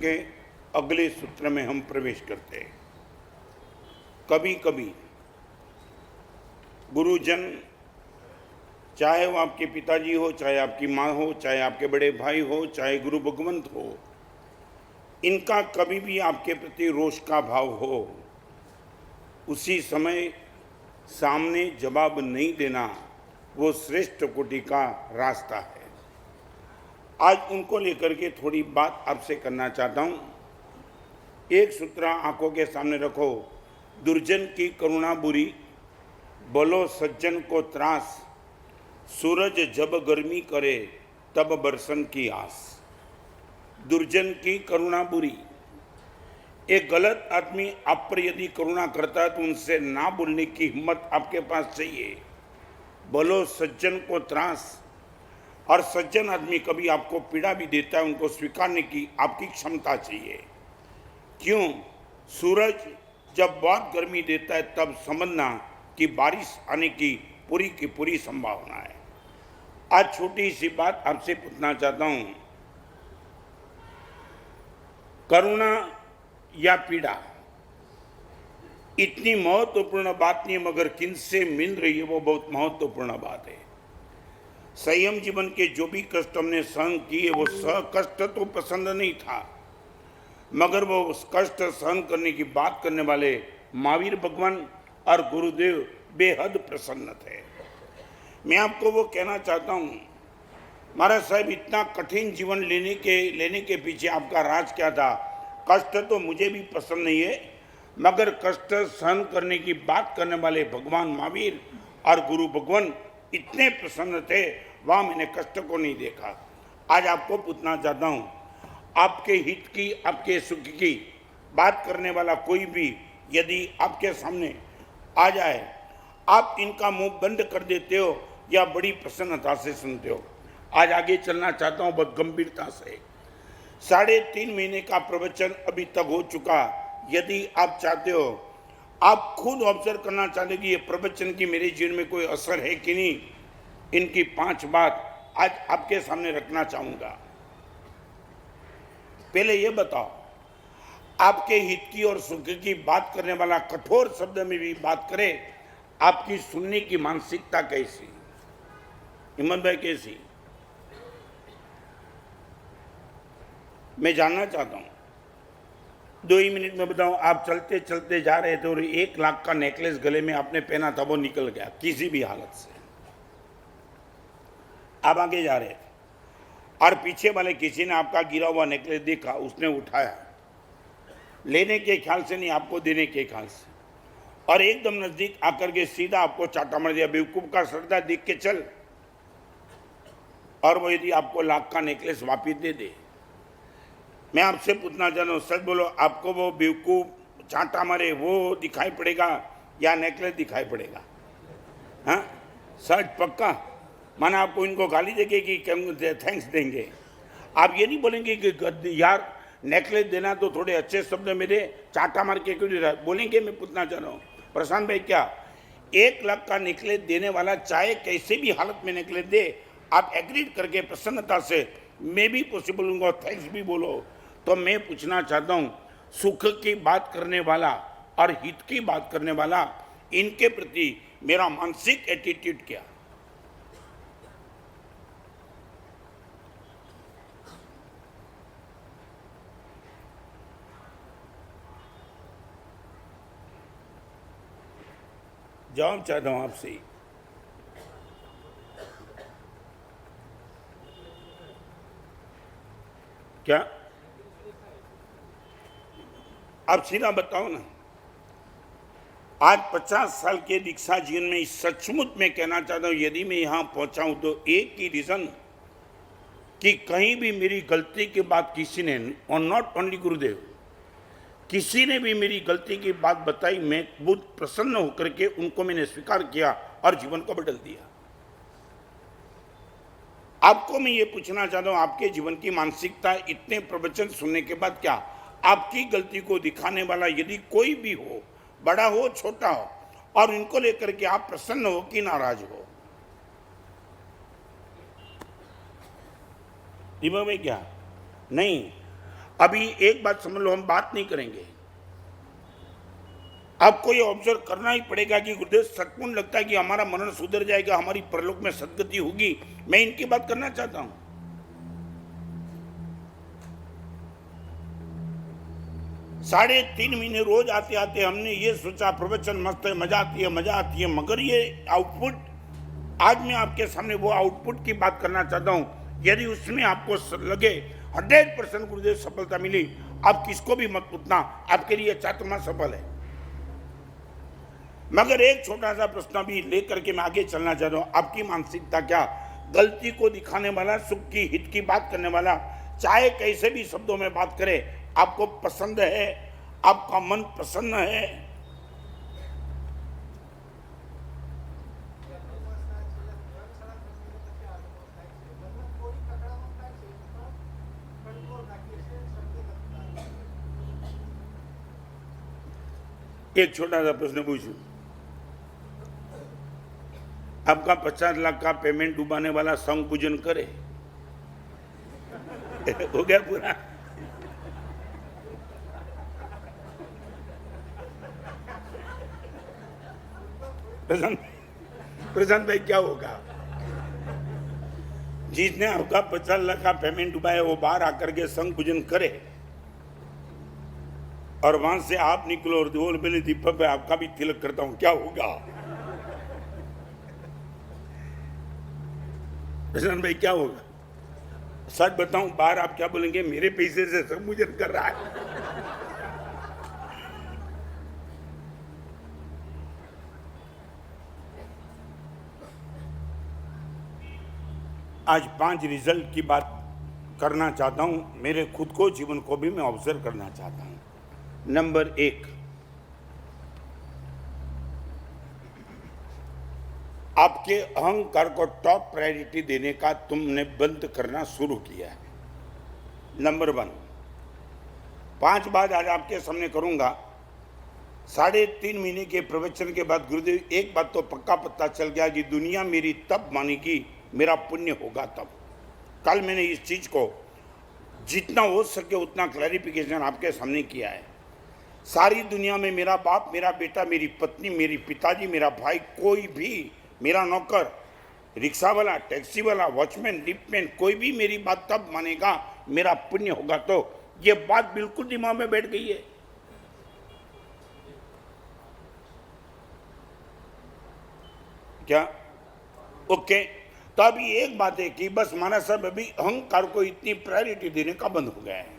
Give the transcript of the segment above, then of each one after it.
के अगले सूत्र में हम प्रवेश करते हैं। कभी कभी गुरुजन, चाहे वो आपके पिताजी हो, चाहे आपकी माँ हो, चाहे आपके बड़े भाई हो, चाहे गुरु भगवंत हो, इनका कभी भी आपके प्रति रोष का भाव हो, उसी समय सामने जवाब नहीं देना वो श्रेष्ठ कोटि का रास्ता है। आज उनको लेकर के थोड़ी बात आपसे करना चाहता हूं। एक सूत्र आंखों के सामने रखो। दुर्जन की करुणा बुरी, बोलो सज्जन को त्रास, सूरज जब गर्मी करे तब बरसन की आस। दुर्जन की करुणा बुरी। एक गलत आदमी आप पर यदि करुणा करता है तो उनसे ना बोलने की हिम्मत आपके पास चाहिए। बोलो सज्जन को त्रास। और सज्जन आदमी कभी आपको पीड़ा भी देता है, उनको स्वीकारने की आपकी क्षमता चाहिए। क्यों? सूरज जब बहुत गर्मी देता है तब समझना कि बारिश आने की पूरी संभावना है। आज छोटी सी बात आपसे पूछना चाहता हूं, करुणा या पीड़ा इतनी महत्वपूर्ण बात नहीं, मगर किनसे मिल रही है वो बहुत महत्वपूर्ण बात है। संयम जीवन के जो भी कष्ट हमने सहन किए वो कष्ट तो पसंद नहीं था, मगर वो उस कष्ट सहन करने की बात करने वाले महावीर भगवान और गुरुदेव बेहद प्रसन्न थे। मैं आपको वो कहना चाहता हूँ, महाराज साहब इतना कठिन जीवन लेने के पीछे आपका राज क्या था? कष्ट तो मुझे भी पसंद नहीं है, मगर कष्ट सहन करने की बात करने वाले भगवान महावीर और गुरु भगवान इतने प्रसन्न थे, वहां मैंने कष्ट को नहीं देखा। आज आपको पूछना चाहता हूं, आपके हित की, आपके सुख की बात करने वाला कोई भी यदि आपके सामने आ जाए, आप इनका मुंह बंद कर देते हो या बड़ी प्रसन्नता से सुनते हो? आज आगे चलना चाहता हूं बहुत गंभीरता से। 3.5 महीने का प्रवचन अभी तक हो चुका। यदि आप चाहते हो, आप खुद ऑब्जर्व करना चाहते कि ये प्रवचन की मेरे जीवन में कोई असर है कि नहीं, इनकी 5 बात आज आपके सामने रखना चाहूंगा। पहले ये बताओ, आपके हित की और सुख की बात करने वाला कठोर शब्द में भी बात करे, आपकी सुनने की मानसिकता कैसी? हिम्मत भाई कैसी? मैं जानना चाहता हूं। 2 ही मिनट में बताऊं, आप चलते चलते जा रहे थे और 1 लाख का नेकलेस गले में आपने पहना था, वो निकल गया किसी भी हालत से। आप आगे जा रहे थे और पीछे वाले किसी ने आपका गिरा हुआ नेकलेस देखा, उसने उठाया, लेने के ख्याल से नहीं, आपको देने के ख्याल से, और एकदम नजदीक आकर के सीधा आपको चाटा मार दिया। बेवकूफ का सरदा देख के चल। और वो यदि आपको लाख का नेकलेस वापिस दे दे, मैं आपसे पूछना चाहता हूँ, सच बोलो, आपको वो बेवकूफ चांटा मारे वो दिखाई पड़ेगा या नेकलेस दिखाई पड़ेगा? हाँ, सच पक्का? माना आपको इनको गाली देंगे कि थैंक्स देंगे? आप ये नहीं बोलेंगे कि यार नेकलेस देना तो थोड़े अच्छे शब्द में दे, चांटा मार के क्यों दे रहा है? बोलेंगे? मैं पूछना चाह रहा हूँ प्रशांत भाई, क्या 1 लाख का नेकलेस देने वाला चाहे कैसे भी हालत में नेकलेस दे, आप एग्रीड करके प्रसन्नता से मैं भी पॉसिबल हूँ थैंक्स भी बोलो? तो मैं पूछना चाहता हूं, सुख की बात करने वाला और हित की बात करने वाला, इनके प्रति मेरा मानसिक एटीट्यूड क्या? जवाब चाहता हूं आपसे। क्या आप सीधा बताओ ना। आज 50 साल के दीक्षा जीवन में सचमुच मैं कहना चाहता हूं, यदि मैं यहां पहुंचा हूं तो एक ही रीजन कि कहीं भी मेरी गलती की बात किसी ने, और नॉट ओनली गुरुदेव, किसी ने भी मेरी गलती की बात बताई, मैं बहुत प्रसन्न होकर के उनको मैंने स्वीकार किया और जीवन को बदल दिया। आपको मैं ये पूछना चाहता हूं, आपके जीवन की मानसिकता इतने प्रवचन सुनने के बाद क्या आपकी गलती को दिखाने वाला यदि कोई भी हो, बड़ा हो छोटा हो, और इनको लेकर के आप प्रसन्न हो कि नाराज हो? दिमाग में क्या? नहीं। अभी एक बात समझ लो, हम बात नहीं करेंगे, आपको ये ऑब्जर्व करना ही पड़ेगा कि गुरुदेव सचमुच लगता है कि हमारा मनन सुधर जाएगा, हमारी परलोक में सदगति होगी। मैं इनकी बात करना चाहता हूं। 3.5 महीने रोज आते आते हमने ये सोचा प्रवचन मस्त है, मजा आती है, मगर ये आउटपुट, आज मैं आपके सामने वो आउटपुट की बात करना चाहता हूं। यदि उसमें आपको लगे 100% गुरुदेव सफलता मिली, आप किसको भी मत पूछना, आपके लिए चातुर्मा सफल है। मगर एक छोटा सा प्रश्न भी लेकर के मैं आगे चलना चाहता हूं। आपकी मानसिकता क्या? गलती को दिखाने वाला, सुख की हित की बात करने वाला, चाहे कैसे भी शब्दों में बात करे, आपको पसंद है, आपका मन प्रसन्न है? एक छोटा सा प्रश्न पूछूं, आपका 50 लाख का पेमेंट डुबाने वाला संग पूजन करे? हो गया पूरा? प्रशांत भाई क्या होगा? जिसने आपका 50 लाख का पेमेंट डुबाया वो बाहर आकर के संग पूजन करे और वहां से आप निकलो और बोल बोले दीपक भाई आपका भी तिलक करता हूं, क्या होगा? प्रशांत भाई क्या होगा? सच बताऊं, बाहर आप क्या बोलेंगे? मेरे पैसे से संग पूजन कर रहा है। आज 5 रिजल्ट की बात करना चाहता हूं, मेरे खुद को, जीवन को भी मैं ऑब्जर्व करना चाहता हूं। नंबर 1, आपके अहंकार को टॉप प्रायोरिटी देने का तुमने बंद करना शुरू किया है। नंबर 1, 5 बात आज आपके सामने करूंगा। 3.5 महीने के प्रवचन के बाद गुरुदेव एक बात तो पक्का पता चल गया कि दुनिया मेरी तब मानेगी, मेरा पुण्य होगा तब। कल मैंने इस चीज को जितना हो सके उतना क्लैरिफिकेशन आपके सामने किया है। सारी दुनिया में मेरा बाप, मेरा बेटा, मेरी पत्नी, मेरी पिताजी, मेरा भाई, कोई भी, मेरा नौकर, रिक्शा वाला, टैक्सी वाला, वॉचमैन, लिफ्टमैन, कोई भी मेरी बात तब मानेगा मेरा पुण्य होगा। तो ये बात बिल्कुल दिमाग में बैठ गई है। क्या? ओके। तो अभी एक बात है कि बस माना साहब अभी अहंकार को इतनी प्रायोरिटी देने का बंद हो गया है।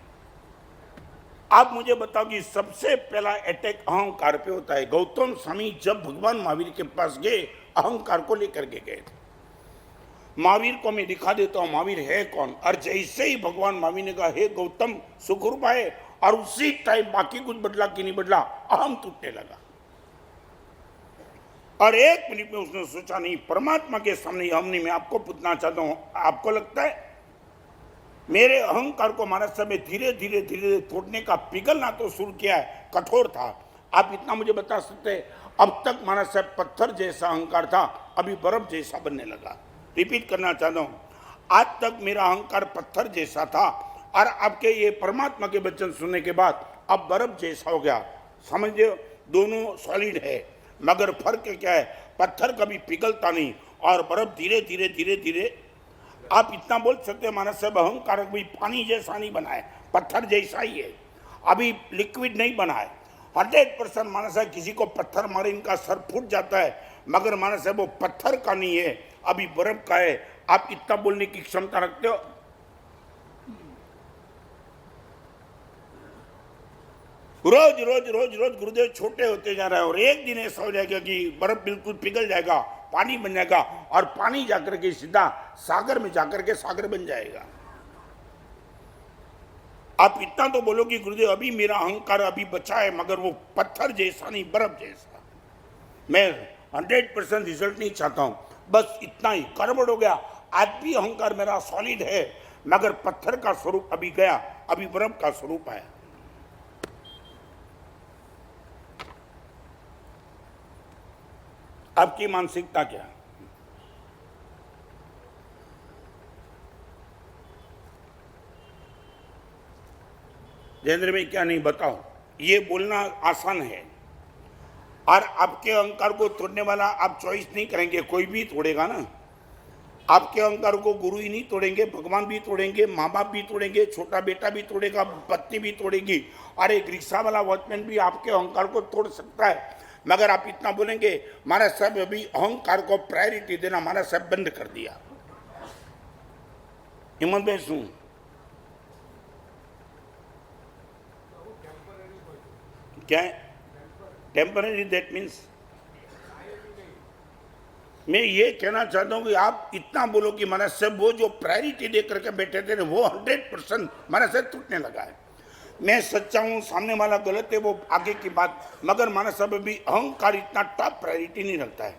आप मुझे बताओ कि सबसे पहला अटैक अहंकार पे होता है। गौतम स्वामी जब भगवान महावीर के पास गए, अहंकार को लेकर के गए थे। महावीर को मैं दिखा देता हूं महावीर है कौन। और जैसे ही भगवान महावीर ने कहा हे गौतम सुखरूप है, और उसी टाइम बाकी कुछ बदला कि नहीं बदला, अहम टूटने लगा। और एक मिनट में उसने सोचा नहीं, परमात्मा के सामने हम नहीं। मैं आपको पूछना चाहता हूं, आपको लगता है मेरे अहंकार को महाराज साहब धीरे धीरे धीरे तोड़ने का पिघलना तो शुरू किया है, कठोर था। आप इतना मुझे बता सकते हैं, अब तक महाराज साहब पत्थर जैसा अहंकार था, अभी बर्फ जैसा बनने लगा। रिपीट करना चाहता हूं, आज तक मेरा अहंकार पत्थर जैसा था, और आपके ये परमात्मा के वचन सुनने के बाद अब बर्फ जैसा हो गया। समझिए, दोनों सॉलिड है, मगर फर्क क्या है? पत्थर कभी पिघलता नहीं और बर्फ धीरे धीरे धीरे धीरे। आप इतना बोल सकते हैं मानस साहब अहंकार भी पानी जैसा नहीं बना है, पत्थर जैसा ही है, अभी लिक्विड नहीं बना है। 100% मानस साहब किसी को पत्थर मारे इनका सर फूट जाता है, मगर मानस साहब वो पत्थर का नहीं है, अभी बर्फ का है। आप इतना बोलने की क्षमता रखते हो? रोज रोज रोज रोज गुरुदेव छोटे होते जा रहे हैं, और एक दिन ऐसा हो जाएगा कि बर्फ बिल्कुल पिघल जाएगा, पानी बन जाएगा, और पानी जाकर के सीधा सागर में जाकर के सागर बन जाएगा। आप इतना तो बोलो कि गुरुदेव अभी मेरा अहंकार अभी बचा है, मगर वो पत्थर जैसा नहीं, बर्फ जैसा। मैं 100% रिजल्ट नहीं चाहता हूं, बस इतना ही गड़बड़ हो गया। आज भी अहंकार मेरा सॉलिड है, मगर पत्थर का स्वरूप अभी गया, अभी बर्फ का स्वरूप है। आपकी मानसिकता क्या? जयेंद्र में क्या नहीं बताओ, ये बोलना आसान है। और आपके अहंकार को तोड़ने वाला आप चॉइस नहीं करेंगे, कोई भी तोड़ेगा ना। आपके अहंकार को गुरु ही नहीं तोड़ेंगे, भगवान भी तोड़ेंगे, माँ बाप भी तोड़ेंगे, छोटा बेटा भी तोड़ेगा, पत्नी भी तोड़ेगी, और एक रिक्शा वाला वॉचमैन भी आपके अहंकार को तोड़ सकता है। मगर आप इतना बोलेंगे महाराज साहब अभी अहंकार को प्रायोरिटी देना महाराज साहब बंद कर दिया। हिम्मत में सुन, क्या है टेम्पररी? दैट मीन्स मैं ये कहना चाहता हूं कि आप इतना बोलो कि महाराज साहब वो जो प्रायोरिटी दे करके बैठे थे वो 100% महाराज साहब टूटने लगा है। मैं सच्चा हूं, सामने वाला गलत है, वो आगे की बात। मगर महाराज साहब अभी अहंकार इतना टॉप प्रायोरिटी नहीं रखता है।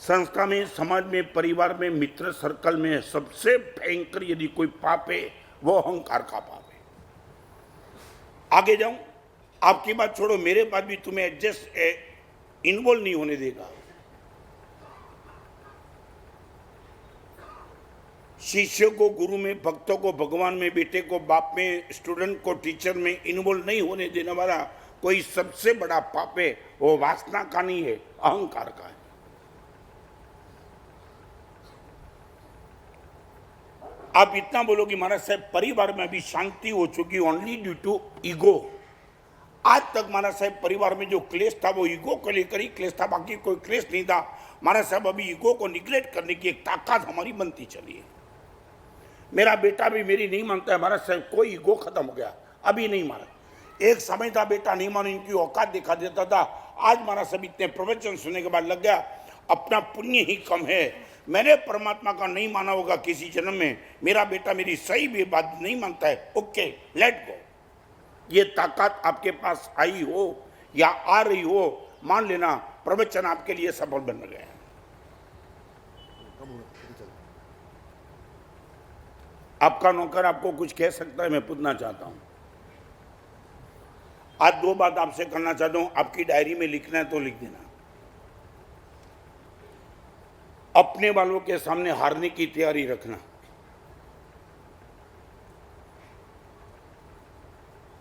संस्था में, समाज में, परिवार में, मित्र सर्कल में सबसे भयंकर यदि कोई पाप है वो अहंकार का पाप है। आगे जाऊं, आपकी बात छोड़ो, मेरे बात भी तुम्हें एडजस्ट इन्वॉल्व नहीं होने देगा। शिष्य को गुरु में, भक्तों को भगवान में, बेटे को बाप में, स्टूडेंट को टीचर में इन्वॉल्व नहीं होने देने वाला कोई सबसे बड़ा पाप है, वो वासना का नहीं है, अहंकार का है। आप इतना बोलो कि महाराज साहब परिवार में अभी शांति हो चुकी ओनली ड्यू टू ईगो। आज तक महाराज साहब परिवार में जो क्लेश था वो ईगो को लेकर ही क्लेश था, बाकी कोई क्लेश नहीं था। महाराज साहब अभी ईगो को निगलेक्ट करने की एक ताकत हमारी बनती चली है। मेरा बेटा भी मेरी नहीं मानता है महाराज साहब, कोई ईगो खत्म हो गया, अभी नहीं माना। एक समय था बेटा नहीं मानो, इनकी औकात दिखा देता था। आज महाराज साहब इतने प्रवचन सुनने के बाद लग गया अपना पुण्य ही कम है, मैंने परमात्मा का नहीं माना होगा किसी जन्म में, मेरा बेटा मेरी सही भी बात नहीं मानता है, ओके लेट गो। ये ताकत आपके पास आई हो या आ रही हो, मान लेना प्रवचन आपके लिए सफल बन गया। आपका नौकर आपको कुछ कह सकता है, मैं पूछना चाहता हूं। आज दो बात आपसे करना चाहता हूं, आपकी डायरी में लिखना है तो लिख देना। अपने वालों के सामने हारने की तैयारी रखना।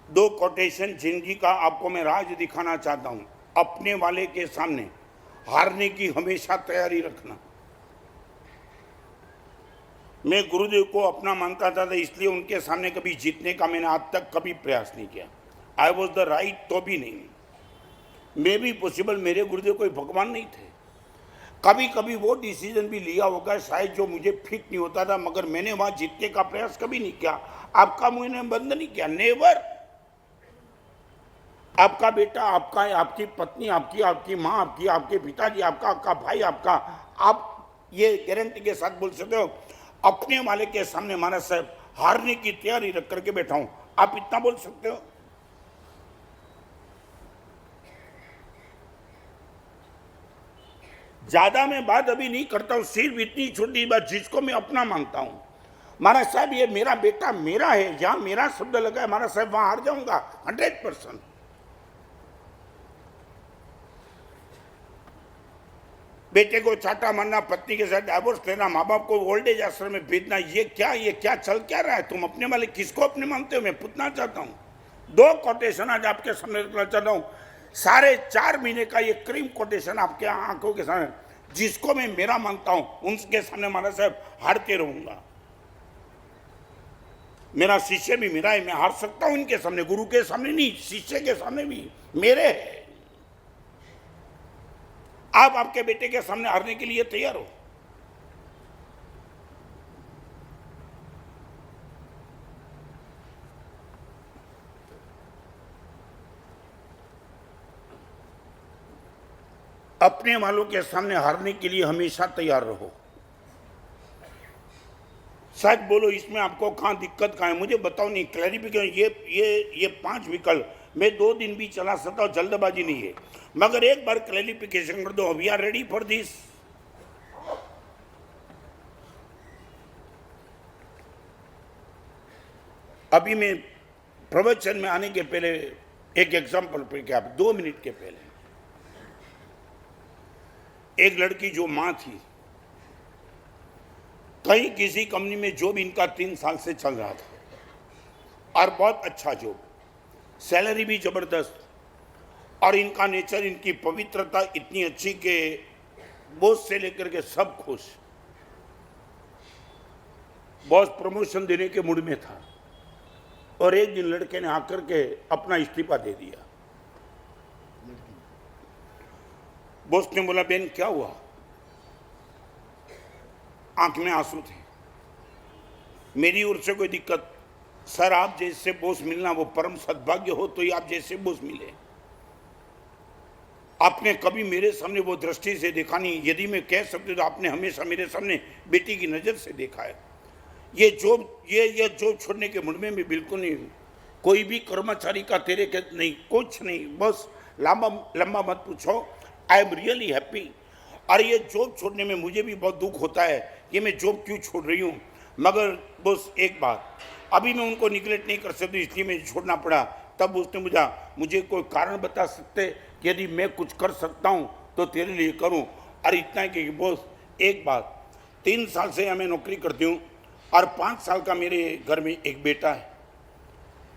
दो कोटेशन जिंदगी का आपको मैं राज दिखाना चाहता हूं। अपने वाले के सामने हारने की हमेशा तैयारी रखना। मैं गुरुदेव को अपना मानता था, इसलिए उनके सामने कभी जीतने का मैंने आज तक कभी प्रयास नहीं किया। आई वॉज द राइट तो भी नहीं, मे बी पॉसिबल मेरे गुरुदेव कोई भगवान नहीं थे। कभी कभी वो डिसीजन भी लिया होगा शायद जो मुझे फिट नहीं होता था, मगर मैंने वहां जीतने का प्रयास कभी नहीं किया। आपका मुंह ने बंद नहीं किया, नेवर। आपका बेटा आपका है, आपकी पत्नी आपकी, आपकी माँ आपकी, आपके पिताजी आपका, आपका भाई आपका। आप ये गारंटी के साथ बोल सकते हो अपने वाले के सामने महाराज साहब हारने की तैयारी रख करके बैठा हूं, आप इतना बोल सकते हो। ज्यादा मैं बात अभी नहीं करता हूं, सिर्फ इतनी छोटी बात जिसको मैं अपना मानता हूं। महाराज साहब ये मेरा बेटा मेरा है, जहां मेरा शब्द लगा है महाराज साहब वहां हार जाऊंगा 100%। बेटे को चाटा मारना, पत्नी के साथ डाइवोर्स लेना, माँ बाप को ओल्ड एज आश्रम में भेजना, ये क्या चल क्या रहा है? तुम अपने वाले किसको अपने मानते हो? मैं पूछना चाहता हूं। दो कोटेशन आज आपके सामने रखना चाहता हूं, 4.5 महीने का ये क्रीम कोटेशन आपके आंखों के सामने, जिसको मैं मेरा मानता हूं उनके सामने महाराज साहब हारते रहूंगा। मेरा शिष्य भी मेरा है, मैं हार सकता हूं इनके सामने, गुरु के सामने नहीं, शिष्य के सामने भी मेरे है। आप आपके बेटे के सामने हारने के लिए तैयार हो? अपने वालों के सामने हारने के लिए हमेशा तैयार रहो। सच बोलो, इसमें आपको कहां दिक्कत कहां है मुझे बताओ। नहीं क्लैरिफिकेशन, ये 5 विकल्प मैं 2 दिन भी चला सकता हूं, जल्दबाजी नहीं है, मगर एक बार क्लैरिफिकेशन कर दो। We are ready for this. अभी मैं प्रवचन में आने के पहले एक एग्जांपल पे क्या, 2 मिनट के पहले एक लड़की जो मां थी, कहीं किसी कंपनी में जॉब इनका 3 साल से चल रहा था और बहुत अच्छा जॉब, सैलरी भी जबरदस्त, और इनका नेचर, इनकी पवित्रता इतनी अच्छी कि बॉस से लेकर के सब खुश। बॉस प्रमोशन देने के मूड में था और एक दिन लड़के ने आकर के अपना इस्तीफा दे दिया। बॉस ने बोला, बेन क्या हुआ? आंख में आंसू थे। मेरी ओर से कोई दिक्कत? सर आप जैसे बॉस मिलना वो परम सद्भाग्य हो, तो ये आप जैसे बॉस मिले। आपने कभी मेरे सामने वो दृष्टि से देखा नहीं, यदि मैं कह सकती तो आपने हमेशा मेरे सामने बेटी की नजर से देखा है। ये जॉब छोड़ने के मुड़ में भी बिल्कुल नहीं हूं। कोई भी कर्मचारी का तेरे के नहीं, कुछ नहीं, बस लंबा मत पूछो। I am really happy. और ये जॉब छोड़ने में मुझे भी बहुत दुख होता है कि मैं जॉब क्यों छोड़ रही हूँ, मगर बस एक बात, अभी मैं उनको निगलेक्ट नहीं कर सकती, इसलिए मुझे छोड़ना पड़ा। तब उसने मुझे कोई कारण बता सकते कि यदि मैं कुछ कर सकता हूँ तो तेरे लिए करूँ। और इतना है कि बॉस एक बात, 3 साल से मैं नौकरी करती हूँ और 5 साल का मेरे घर में एक बेटा है।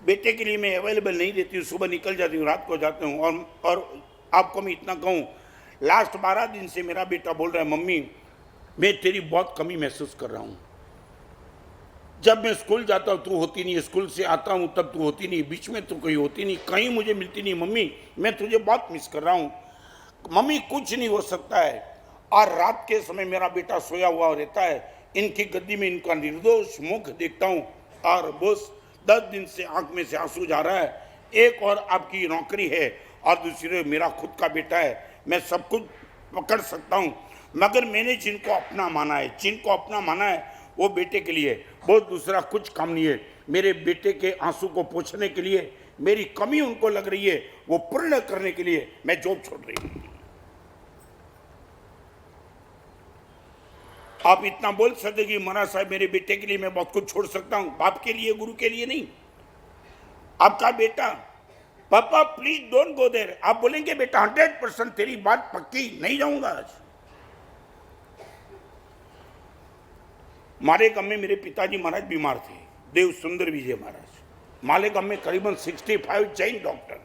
बेटे के लिए मैं अवेलेबल नहीं रहती हूँ, सुबह निकल जाती हूँ, रात को जाता हूँ। और आपको मैं इतना कहूँ, लास्ट 12 दिन से मेरा बेटा बोल रहा है, मम्मी मैं तेरी बहुत कमी महसूस कर रहा हूँ। जब मैं स्कूल जाता हूँ तू होती नहीं, स्कूल से आता हूँ तब तू होती नहीं, बीच में तू कहीं होती नहीं, कहीं मुझे मिलती नहीं। मम्मी मैं तुझे बहुत मिस कर रहा हूँ। मम्मी कुछ नहीं हो सकता है। और रात के समय मेरा बेटा सोया हुआ रहता है, इनकी गद्दी में इनका निर्दोष मुख देखता हूँ और बस 10 दिन से आंख में से आंसू जा रहा है। एक और आपकी नौकरी है और दूसरे मेरा खुद का बेटा है, मैं सब कुछ पकड़ सकता हूँ, मगर मैंने जिनको अपना माना है वो बेटे के लिए, बहुत दूसरा कुछ काम नहीं है। मेरे बेटे के आंसू को पोंछने के लिए, मेरी कमी उनको लग रही है, वो पूर्ण करने के लिए मैं जॉब छोड़ रही हूँ। आप इतना बोल सकते कि महाराज साहब मेरे बेटे के लिए मैं बहुत कुछ छोड़ सकता हूं, बाप के लिए, गुरु के लिए नहीं। आपका बेटा, पापा प्लीज डोंट गो देयर, आप बोलेंगे बेटा 100% तेरी बात पक्की, नहीं जाऊंगा आज। मालेगांव में मेरे पिताजी महाराज बीमार थे, देव सुंदर विजय महाराज। मालेगांव में करीबन 65 जैन डॉक्टर।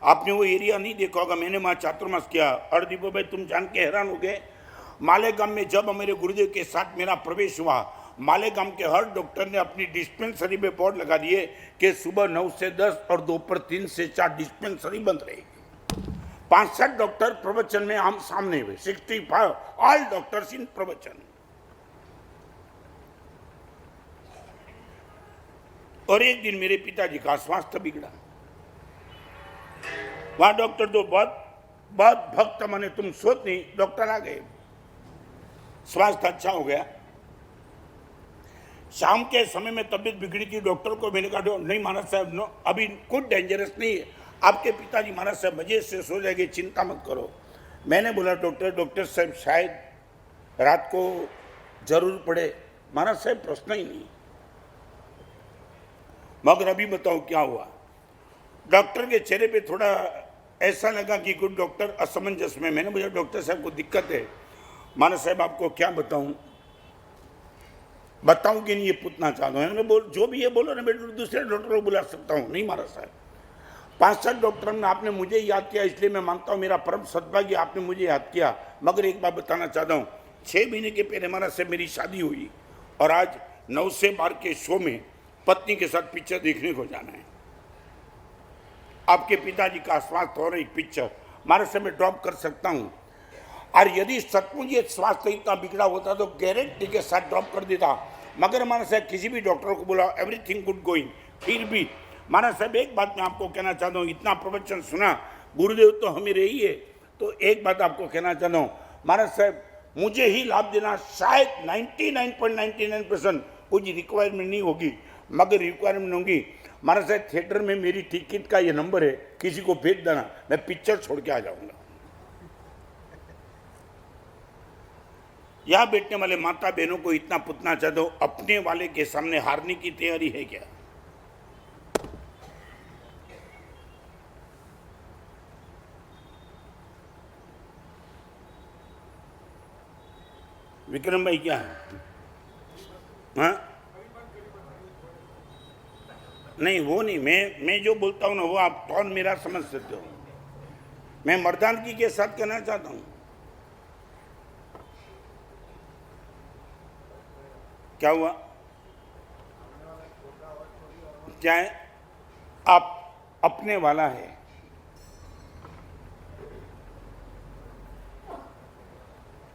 आपने वो एरिया नहीं देखा होगा, मैंने वहां चातुर्मास किया। और दीपो भाई तुम जान के हैरान हो गए, मालेगांव में जब मेरे गुरुदेव के साथ मेरा प्रवेश हुआ, मालेगांव के हर डॉक्टर ने अपनी डिस्पेंसरी में बोर्ड लगा दिए कि सुबह 9 से 10 और दोपहर 3 से 4 डिस्पेंसरी बंद रहेगी। 65 डॉक्टर प्रवचन में हम सामने हुए, 65 ऑल डॉक्टर्स इन प्रवचन। और एक दिन मेरे पिताजी का स्वास्थ्य बिगड़ा। वहां डॉक्टर तो बहुत भक्त माने तुम सोच नहीं, डॉक्टर आ गए, स्वास्थ्य अच्छा हो गया। शाम के समय में तबीयत बिगड़ी थी, डॉक्टर को मैंने कहा नहीं महाराज साहब, नो अभी कुछ डेंजरस नहीं है, आपके पिताजी महाराज साहब मजे से सो जाएंगे, चिंता मत करो। मैंने बोला डॉक्टर साहब शायद रात को जरूर पड़े। महाराज साहब प्रश्न ही नहीं। मगर अभी बताओ क्या हुआ। डॉक्टर के चेहरे पे थोड़ा ऐसा लगा कि कुछ डॉक्टर असमंजस में। मैंने बोला डॉक्टर साहब को दिक्कत है। महाराज साहब आपको क्या बताऊं कि नहीं ये पूछना चाहता हूँ। बोल जो भी ये बोलो ना, मैं दूसरे डॉक्टर को बुला सकता हूँ। नहीं महाराज साहब, 5-7 डॉक्टर ने आपने मुझे याद किया, इसलिए मैं मानता हूँ मेरा परम सद्भाग्य आपने मुझे याद किया। मगर एक बात बताना चाहता हूँ, 6 महीने के पहले महाराज साहब मेरी शादी हुई और आज 9 से 12 के शो में पत्नी के साथ पिक्चर देखने को जाना है। आपके पिताजी का स्वास्थ्य और एक पिक्चर महाराज साहब मैं ड्रॉप कर सकता हूँ। और यदि सचमुच ये स्वास्थ्य इतना बिगड़ा होता तो गारंटी के साथ ड्रॉप कर देता। मगर महाराज साहब किसी भी डॉक्टर को बोला एवरीथिंग गुड गोइंग, फिर भी महाराज साहब एक बात मैं आपको कहना चाहता हूँ, इतना प्रवचन सुना, गुरुदेव तो हमें रही है, तो एक बात आपको कहना चाहता हूँ महाराज साहब, मुझे ही लाभ देना। शायद 99.99% कुछ रिक्वायरमेंट नहीं होगी, मगर रिक्वायरमेंट होगी महाराज साहब, थिएटर में मेरी टिकट का ये नंबर है, किसी को भेज देना, मैं पिक्चर छोड़ के आ जाऊंगा। यहां बैठने वाले माता बहनों को इतना पूछना चाहता हूं, अपने वाले के सामने हारने की तैयारी है क्या? विक्रम भाई क्या है? हाँ नहीं वो नहीं, मैं जो बोलता हूँ ना वो आप टोन मेरा समझ सकते हो। मैं मर्दानगी के साथ कहना चाहता हूँ। क्या हुआ? क्या है? आप अपने वाला है।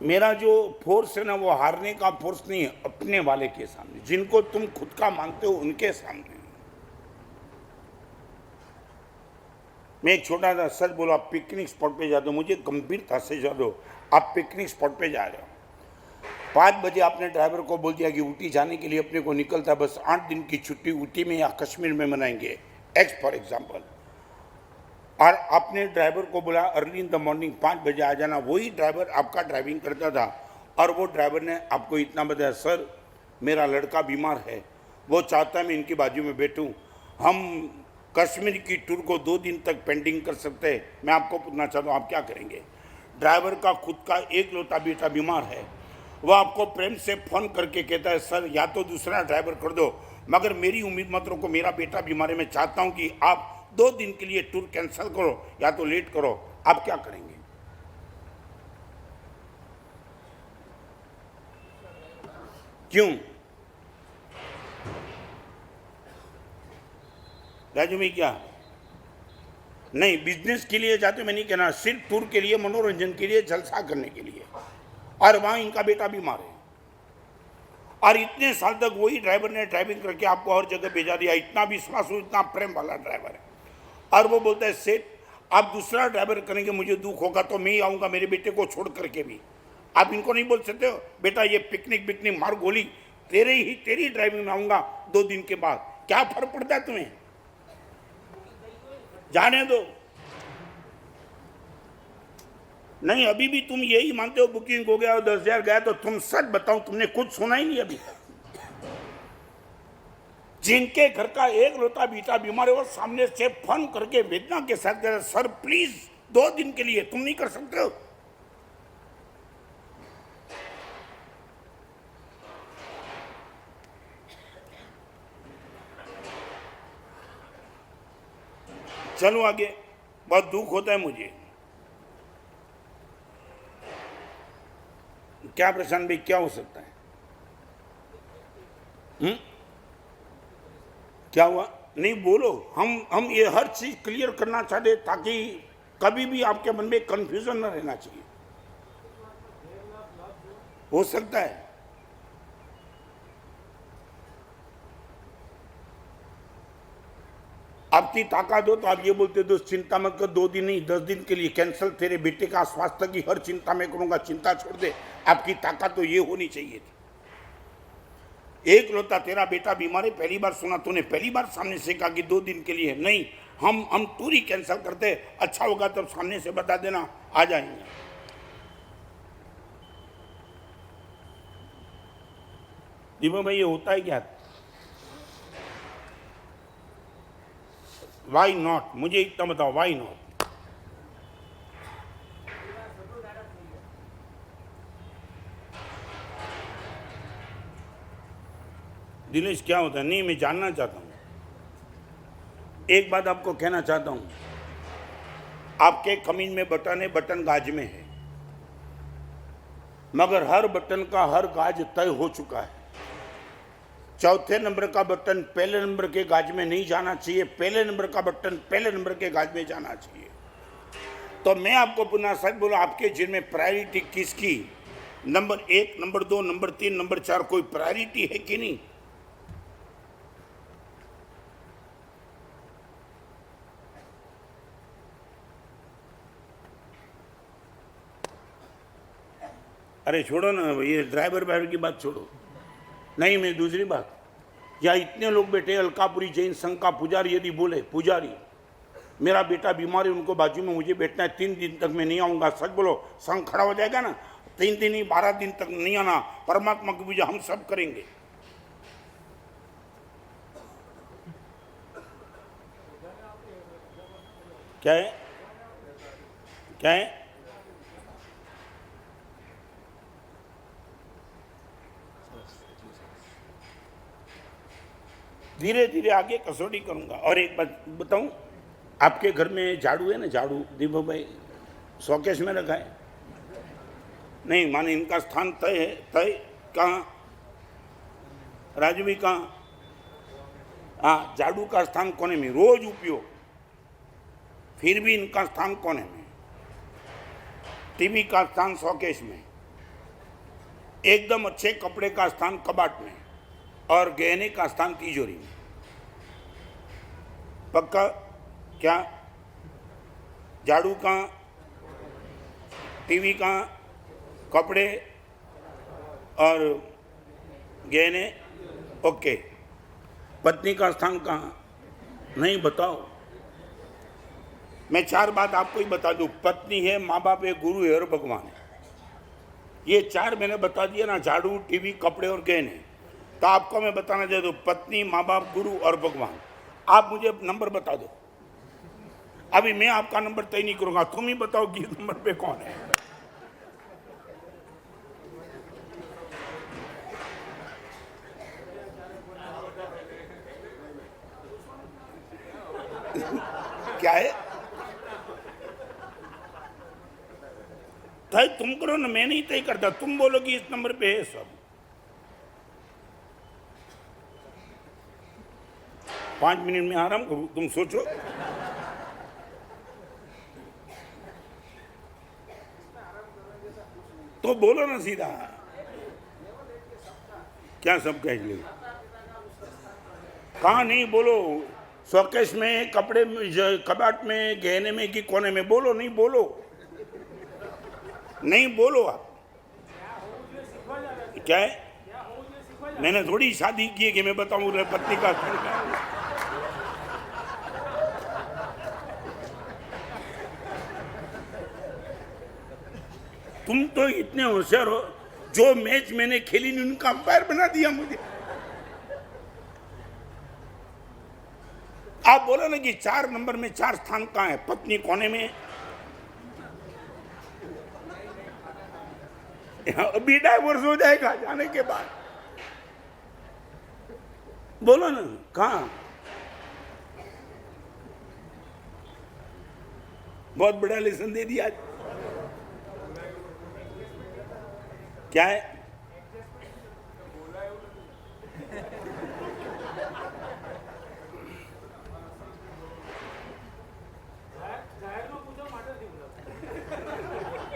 मेरा जो फोर्स है ना वो हारने का फोर्स नहीं है, अपने वाले के सामने, जिनको तुम खुद का मानते हो उनके सामने। मैं एक छोटा सा सच बोलो, आप पिकनिक स्पॉट पे जा दो, मुझे गंभीरता से जा दो, आप पिकनिक स्पॉट पे जा रहे हो, 5 बजे आपने ड्राइवर को बोल दिया कि ऊटी जाने के लिए अपने को निकलता है, बस 8 दिन की छुट्टी ऊटी में या कश्मीर में मनाएंगे, एक्स फॉर एग्जाम्पल, और आपने ड्राइवर को बोला अर्ली इन द मॉर्निंग 5 बजे आ जाना। वही ड्राइवर आपका ड्राइविंग करता था और वो ड्राइवर ने आपको इतना बताया, सर मेरा लड़का बीमार है, वो चाहता है मैं इनकी बाजू में बैठूं, हम कश्मीर की टूर को 2 दिन तक पेंडिंग कर सकते हैं। मैं आपको पूछना चाहता हूँ आप क्या करेंगे? ड्राइवर का खुद का एक लौता बेटा बीमार है, वो आपको प्रेम से फोन करके कहता है सर या तो दूसरा ड्राइवर कर दो, मगर मेरी उम्मीद मत रखो, मेरा बेटा बीमार है, मैं चाहता हूँ कि आप 2 दिन के लिए टूर कैंसिल करो या तो लेट करो। आप क्या करेंगे? क्यों? राजू में क्या नहीं, बिजनेस के लिए जाते मैं नहीं कहना, सिर्फ टूर के लिए, मनोरंजन के लिए, जलसा करने के लिए, और वहां इनका बेटा बीमार है और इतने साल तक वही ड्राइवर ने ड्राइविंग करके आपको हर जगह भेजा दिया, इतना विश्वास हो, इतना प्रेम वाला ड्राइवर है, और वो बोलता है सेठ आप दूसरा ड्राइवर करेंगे मुझे दुख होगा तो मैं ही आऊँगा मेरे बेटे को छोड़ करके भी। आप इनको नहीं बोल सकते हो बेटा ये पिकनिक पिकनिक मार गोली, तेरी ड्राइविंग में आऊँगा 2 दिन के बाद, क्या फर्क पड़ता है तुम्हें? जाने दो। नहीं अभी भी तुम यही मानते हो बुकिंग हो गया और 10,000 गया, तो तुम सच बताओ तुमने कुछ सुना ही नहीं अभी। जिनके घर का एक लौता बेटा बीमार है वो सामने से फोन करके वेदना के साथ कह रहे सर प्लीज 2 दिन के लिए, तुम नहीं कर सकते हो? चलो आगे, बहुत दुख होता है मुझे। क्या प्रशांत भाई क्या हो सकता है? क्या हुआ? नहीं बोलो, हम ये हर चीज क्लियर करना चाहते ताकि कभी भी आपके मन में कंफ्यूजन न रहना चाहिए। हो सकता है आपकी ताकत हो तो आप ये बोलते हो चिंता मत कर, 2 दिन नहीं 10 दिन के लिए कैंसिल, तेरे बेटे का स्वास्थ्य की हर चिंता मैं करूंगा, चिंता छोड़ दे। आपकी ताकत तो ये होनी चाहिए थी। एक लौता तेरा बेटा बीमार है, पहली बार सुना तूने, पहली बार सामने से कहा कि 2 दिन के लिए नहीं, हम टूर ही कैंसिल करते, अच्छा होगा तब सामने से बता देना, आ जाएंगे। दीपक भाई ये होता है क्या? वाई नॉट, मुझे इतना बताओ वाई नॉट? दिनेश क्या होता है? नहीं मैं जानना चाहता हूं, एक बात आपको कहना चाहता हूं, आपके कमीन में बटन है, बटन गाज में है, मगर हर बटन का हर गाज तय हो चुका है। चौथे नंबर का बटन पहले नंबर के गाज में नहीं जाना चाहिए, पहले नंबर का बटन पहले नंबर के गाज में जाना चाहिए। तो मैं आपको पुनः सच बोला, आपके जिनमें प्रायोरिटी किसकी, नंबर 1, नंबर 2, नंबर 3, नंबर 4, कोई प्रायोरिटी है कि नहीं? अरे छोड़ो ना ये ड्राइवर वाइवर की बात छोड़ो। नहीं मैं दूसरी बात, या इतने लोग बैठे, अलकापुरी जैन संघ का पुजारी यदि बोले पुजारी मेरा बेटा बीमार है उनको बाजू में मुझे बैठना है, 3 दिन तक मैं नहीं आऊंगा, सच बोलो संघ खड़ा हो जाएगा ना? 3 दिन ही 12 दिन तक नहीं आना, परमात्मा की पूजा हम सब करेंगे। क्या है? क्या है? धीरे धीरे आगे कसौटी करूंगा। और एक बात बताऊं, आपके घर में झाड़ू है ना, झाड़ू दीपक भाई शोकेश में रखा है? नहीं, माने इनका स्थान तय है। तय कहाँ? राजू भी कहाँ? हाँ, झाड़ू का स्थान कोने में, रोज उपयोग, फिर भी इनका स्थान कोने में। टीवी का स्थान शोकेश में, एकदम अच्छे कपड़े का स्थान कबाट में, और गहने का स्थान तिजोरी में। पक्का? क्या? झाड़ू कहाँ, टीवी कहाँ, कपड़े और गहने ओके। पत्नी का स्थान कहाँ? नहीं, बताओ। मैं 4 बात आपको ही बता दूं। पत्नी है, माँ बाप है, गुरु है और भगवान है। ये 4 मैंने बता दिया ना, झाड़ू, टीवी, कपड़े और गहने। तो आपको मैं बताना चाहता हूँ, पत्नी, माँ बाप, गुरु और भगवान। आप मुझे नंबर बता दो। अभी मैं आपका नंबर तय नहीं करूंगा, तुम ही बताओ कि इस नंबर पे कौन है। क्या है? तय तुम करो ना, मैं नहीं तय करता। तुम बोलो कि इस नंबर पे है सब। 5 मिनट में आराम करूं, तुम सोचो। तो बोलो ना सीधा। क्या सब कह लिए? कहाँ? नहीं बोलो। शोकेश में, कपड़े में, कबाट में, गहने में कि कोने में? बोलो। नहीं बोलो, नहीं बोलो आप। क्या है? मैंने थोड़ी शादी की है कि मैं बताऊं पत्नी का स्थान क्या है। तुम तो इतने होशियार हो, जो मैच मैंने खेली नहीं उनका अंपायर बना दिया मुझे। आप बोलो ना कि 4 नंबर में 4 स्थान कहाँ है? पत्नी कोने में, अभी डाइवोर्स हो जाएगा जाने के बाद। बोलो ना कहाँ? बहुत बड़ा लेसन दे दिया। क्या है?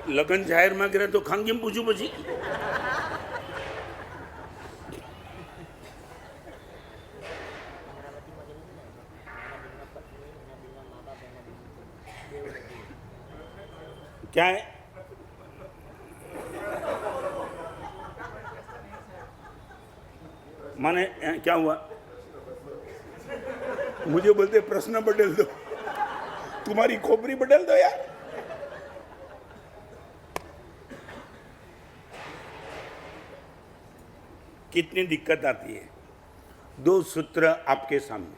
लगन जाहिर में करे तो खानगी में पूछू પછી। क्या है? माने क्या हुआ? मुझे बोलते प्रश्न बदल दो, तुम्हारी खोपड़ी बदल दो यार। कितनी दिक्कत आती है। 2 सूत्र आपके सामने।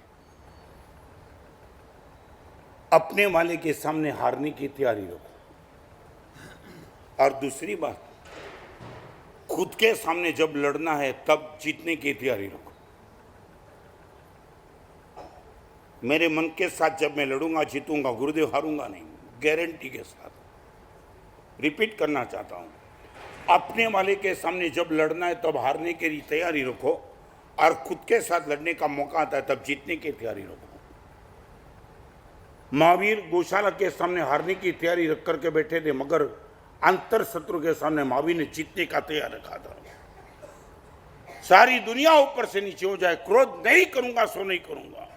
अपने वाले के सामने हारने की तैयारी रखो, और दूसरी बात, खुद के सामने जब लड़ना है तब जीतने की तैयारी रखो। मेरे मन के साथ जब मैं लड़ूंगा जीतूंगा, गुरुदेव हारूंगा नहीं, गारंटी के साथ। रिपीट करना चाहता हूं, अपने वाले के सामने जब लड़ना है तब हारने की तैयारी रखो, और खुद के साथ लड़ने का मौका आता है तब जीतने की तैयारी रखो। महावीर गौशाला के सामने हारने की तैयारी रख करके बैठे थे, मगर अंतर शत्रु के सामने महावीर ने जीतने का तैयार रखा था। सारी दुनिया ऊपर से नीचे हो जाए, क्रोध नहीं करूंगा सो नहीं करूंगा।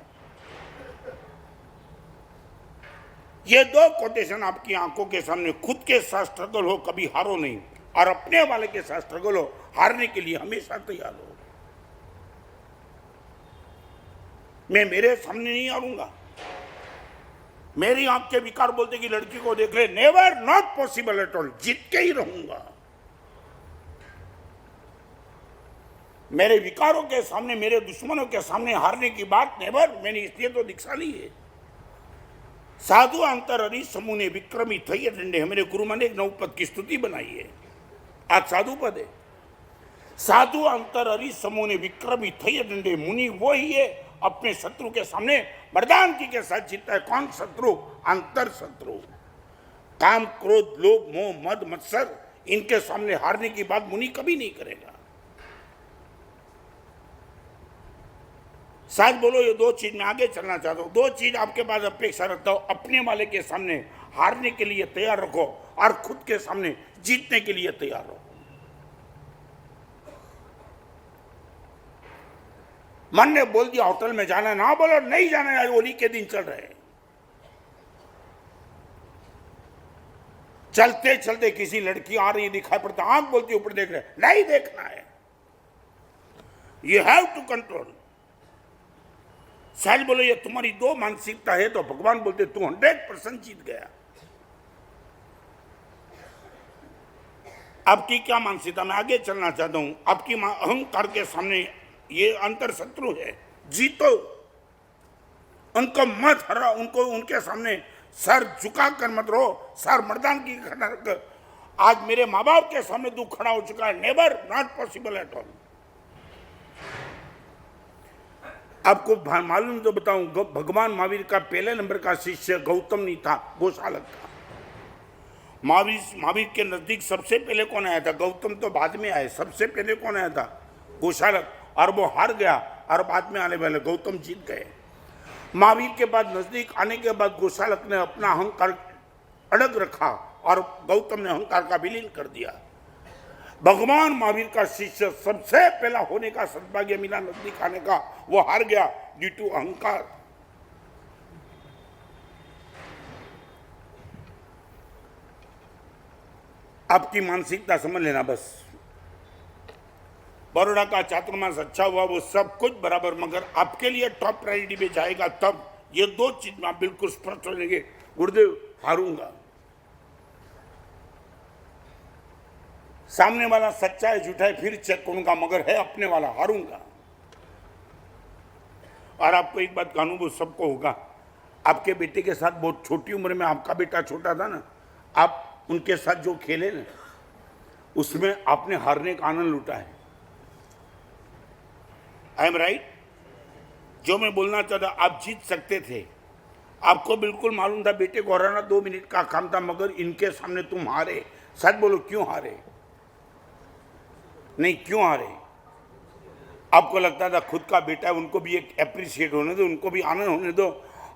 ये 2 कोटेशन आपकी आंखों के सामने। खुद के साथ स्ट्रगल हो, कभी हारो नहीं, और अपने वाले के साथ स्ट्रगल हो, हारने के लिए हमेशा तैयार हो। मैं मेरे सामने नहीं हारूंगा। मेरी आंख के विकार बोलते कि लड़की को देख ले, never, not possible at all, जीत के ही रहूंगा। मेरे विकारों के सामने, मेरे दुश्मनों के सामने हारने की बात नेवर। मैंने इसलिए तो दीक्षा ली है। साधु अंतर हरि समूह ने विक्रमी थई डंडे, मेरे गुरु माने एक नवपद की स्तुति बनाई है। आज साधु पद है। साधु अंतर हरि समूह ने विक्रमी थई डंडे, मुनि वो ही है अपने शत्रु के सामने मर्दानगी के साथ जीतता है। कौन शत्रु? अंतर शत्रु। काम, क्रोध, लोभ, मोह, मद, मत्सर, इनके सामने हारने की बात मुनि कभी नहीं करेगा। सच बोलो, ये दो चीज में आगे चलना चाहता हूं, दो चीज आपके पास अपेक्षा रखता हूं। अपने वाले के सामने हारने के लिए तैयार रखो और खुद के सामने जीतने के लिए तैयार रहो। मन ने बोल दिया होटल में जाना, ना बोलो नहीं जाना, आज होली के दिन चल रहे हैं। चलते चलते किसी लड़की आ रही दिखाई पड़ता, आंख बोलती ऊपर देख रहे, नहीं देखना है। You have to control. सच बोलो, ये तुम्हारी दो मानसिकता है तो भगवान बोलते तू 100% जीत गया। आपकी क्या मानसिकता? मैं आगे चलना चाहता हूं। आपकी अहंकार के सामने ये अंतर शत्रु है, जीतो, उनको मत हरा, उनको उनके सामने सर झुका कर मत रहो, सर मर्दान की खड़ा रख। आज मेरे माँ बाप के सामने तू खड़ा हो चुका है, never, not possible at all. आपको मालूम तो बताऊं, भगवान महावीर का पहले नंबर का शिष्य गौतम नहीं था, गोशालक था। महावीर के नजदीक सबसे पहले कौन आया था? गौतम तो बाद में आए, सबसे पहले कौन आया था? गोशालक। और वो हार गया और बाद में आने वाले गौतम जीत गए। महावीर के बाद नजदीक आने के बाद गोशालक ने अपना अहंकार अड़ग रखा और गौतम ने अहंकार का विलीन कर दिया। भगवान महावीर का शिष्य सबसे पहला होने का सद्भाग्य मिला, नजदीक आने का, वो हार गया ड्यू टू अहंकार। आपकी मानसिकता समझ लेना बस। बड़ौदा का चातुर्मास अच्छा हुआ, वो सब कुछ बराबर, मगर आपके लिए टॉप प्रायोरिटी पे जाएगा तब ये दो चीज में आप बिल्कुल स्पष्ट हो जाएंगे, गुरुदेव हारूंगा। सामने वाला सच्चा है झूठा है फिर चेक करूंगा, मगर है अपने वाला, हारूंगा। और आपको एक बात का अनुभव सबको होगा, आपके बेटे के साथ बहुत छोटी उम्र में, आपका बेटा छोटा था ना, आप उनके साथ जो खेले ना, उसमें आपने हारने का आनंद लूटा है। I am right? जो मैं बोलना चाहता, आप जीत सकते थे, आपको बिल्कुल मालूम था बेटे को हराना 2 मिनट का काम था, मगर इनके सामने तुम हारे। सच बोलो, क्यों हारे? नहीं, क्यों हारे? आपको लगता था खुद का बेटा है, उनको भी एक एप्रिशिएट होने दो, उनको भी आनंद होने दो,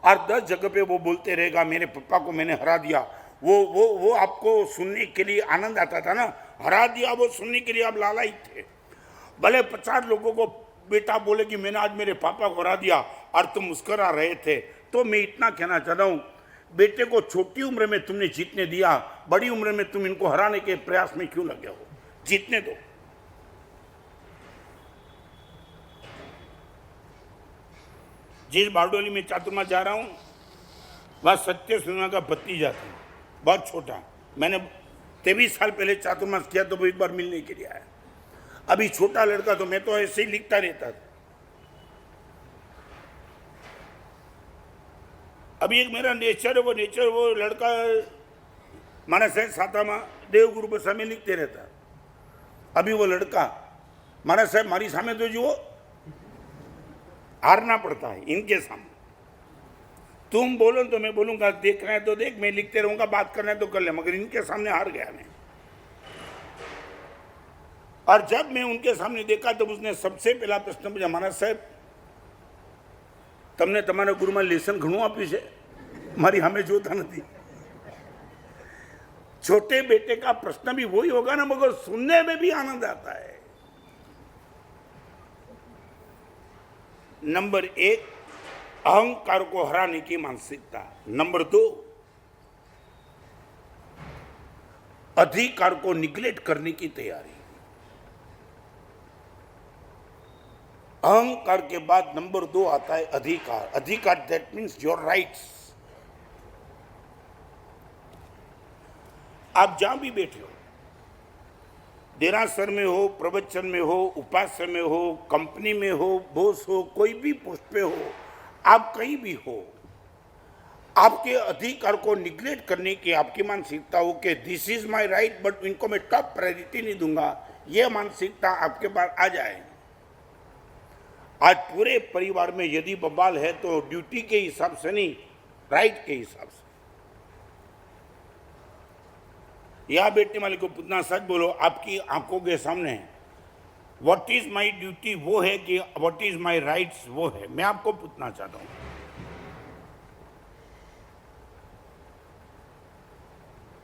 और 10 जगह पे वो बोलते रहेगा मेरे पापा को मैंने हरा दिया। वो आपको सुनने के लिए आनंद आता था ना, हरा दिया, वो सुनने के लिए आप लालाई थे। भले 50 लोगों को बेटा बोले कि मैंने आज मेरे पापा को हरा दिया और तुम मुस्कुरा रहे थे। तो मैं इतना कहना चाहता हूं, बेटे को छोटी उम्र में तुमने जीतने दिया, बड़ी उम्र में तुम इनको हराने के प्रयास में क्यों लगे हो? जीतने दो। जिस बारडोली में चातुर्मास जा रहा हूं, वह सत्य सिन्हा का भतीजा था, बहुत छोटा। मैंने 23 साल पहले चातुर्मास किया तो वो एक बार मिलने के लिए आया। अभी छोटा लड़का, तो मैं तो ऐसे ही लिखता रहता था। अभी एक मेरा नेचर है, वो लड़का माना साहब सातामा देवगुरु बसा में लिखते रहता। अभी वो लड़का माना साहब मारी सामने तो जो हारना पड़ता है इनके सामने। तुम बोलो तो मैं बोलूंगा, देखना है तो देख, मैं लिखते रहूंगा, बात करना है तो कर ले, मगर इनके सामने हार गया मैं। और जब मैं उनके सामने देखा तब उसने सबसे पहला प्रश्न पूछा, महाराज साहब तमने તમારા ગુરુમાં લેસન ઘણું આપ્યું છે, મારી સામે જોતા નથી। छोटे बेटे का प्रश्न भी वही होगा ना, मगर सुनने में भी आनंद आता है। नंबर 1, अहंकार को हराने की मानसिकता। नंबर 2, अधिकार को निग्लेक्ट करने की तैयारी। अहंकार के बाद नंबर 2 आता है अधिकार। अधिकार दैट मीन्स योर राइट्स। आप जहां भी बैठे हो, देरासर में हो, प्रवचन में हो, उपासना में हो, कंपनी में हो, बॉस हो, कोई भी पोस्ट पे हो, आप कहीं भी हो, आपके अधिकार को निग्लेक्ट करने की आपकी मानसिकता हो कि this is my right, but इनको मैं टॉप प्रायोरिटी नहीं दूंगा, यह मानसिकता आपके पास आ जाए, आज पूरे परिवार में यदि बवाल है तो ड्यूटी के हिसाब से नहीं, राइट के हिसाब से। यहां बैठने वाले को पूछना, सच बोलो, आपकी आंखों के सामने व्हाट इज माई ड्यूटी वो है कि व्हाट इज माई राइट्स वो है? मैं आपको पूछना चाहता हूं।